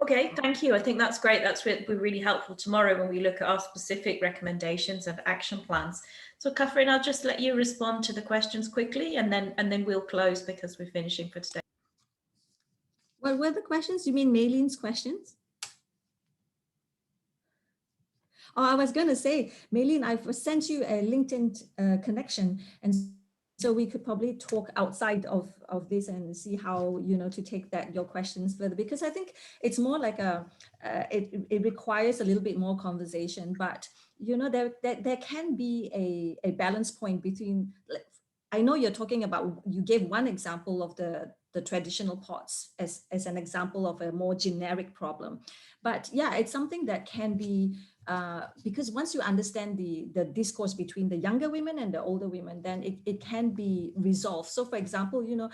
Okay, thank you. I think that's great. That's will be really helpful tomorrow when we look at our specific recommendations of action plans. So Catherine, I'll just let you respond to the questions quickly, and then we'll close because we're finishing for today. What were the questions? You mean Maylene's questions? Oh, I was going to say, Maylene, I've sent you a LinkedIn connection, and so we could probably talk outside of this and see how, you know, to take your questions further, because I think it's more like it requires a little bit more conversation, but, you know, there can be a balance point between, I know you're talking about, you gave one example of the traditional pots as an example of a more generic problem. But yeah, it's something that can be, because once you understand the discourse between the younger women and the older women, then it can be resolved. So for example, you know,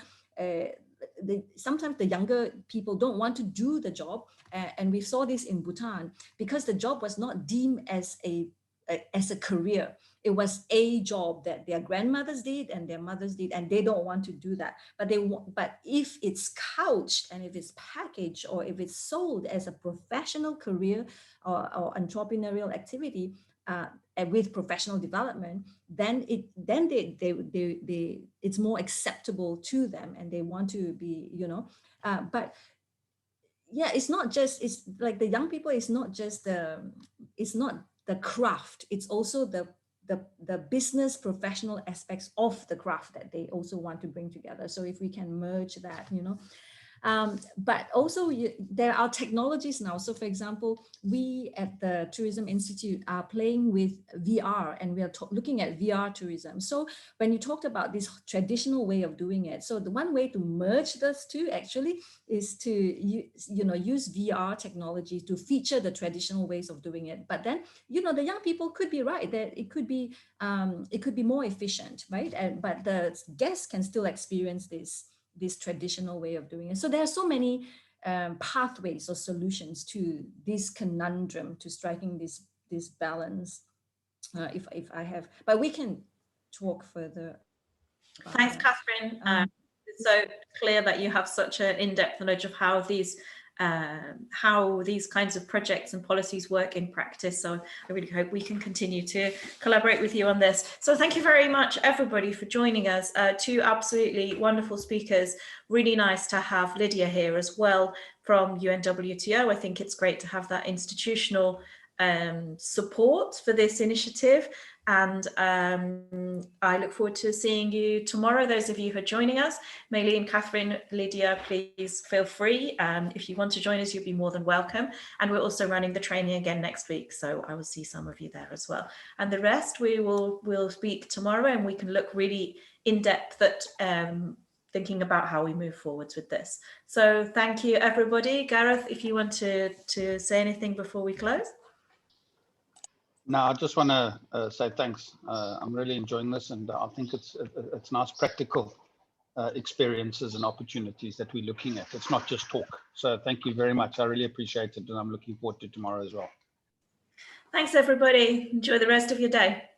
sometimes the younger people don't want to do the job. And we saw this in Bhutan, because the job was not deemed as a career. It was a job that their grandmothers did and their mothers did, and they don't want to do that. But if it's couched and if it's packaged or if it's sold as a professional career or entrepreneurial activity with professional development, then it's more acceptable to them, and they want to be, you know. But yeah, it's not just, it's like the young people, it's not just it's not the craft, it's also the business professional aspects of the craft that they also want to bring together. So if we can merge that, you know. But also there are technologies now. So for example, we at the Tourism Institute are playing with VR, and we are looking at VR tourism. So when you talked about this traditional way of doing it, so the one way to merge those two actually is to use VR technology to feature the traditional ways of doing it. But then, you know, the young people could be right that it could be more efficient, right? But the guests can still experience this traditional way of doing it. So there are so many pathways or solutions to this conundrum, to striking this balance. If I have, but we can talk further. Thanks, Catherine. It's so clear that you have such an in-depth knowledge of how these kinds of projects and policies work in practice. So I really hope we can continue to collaborate with you on this. So thank you very much, everybody, for joining us. Two absolutely wonderful speakers. Really nice to have Lydia here as well from UNWTO. I think it's great to have that institutional support for this initiative. And I look forward to seeing you tomorrow, those of you who are joining us. Maylene, Catherine, Lydia, please feel free. If you want to join us, you'll be more than welcome. And we're also running the training again next week, so I will see some of you there as well. And the rest we'll speak tomorrow, and we can look really in depth at thinking about how we move forwards with this. So thank you, everybody. Gareth, if you want to say anything before we close. No, I just want to say thanks. I'm really enjoying this, and I think it's nice practical experiences and opportunities that we're looking at. It's not just talk. So thank you very much. I really appreciate it, and I'm looking forward to tomorrow as well. Thanks, everybody. Enjoy the rest of your day.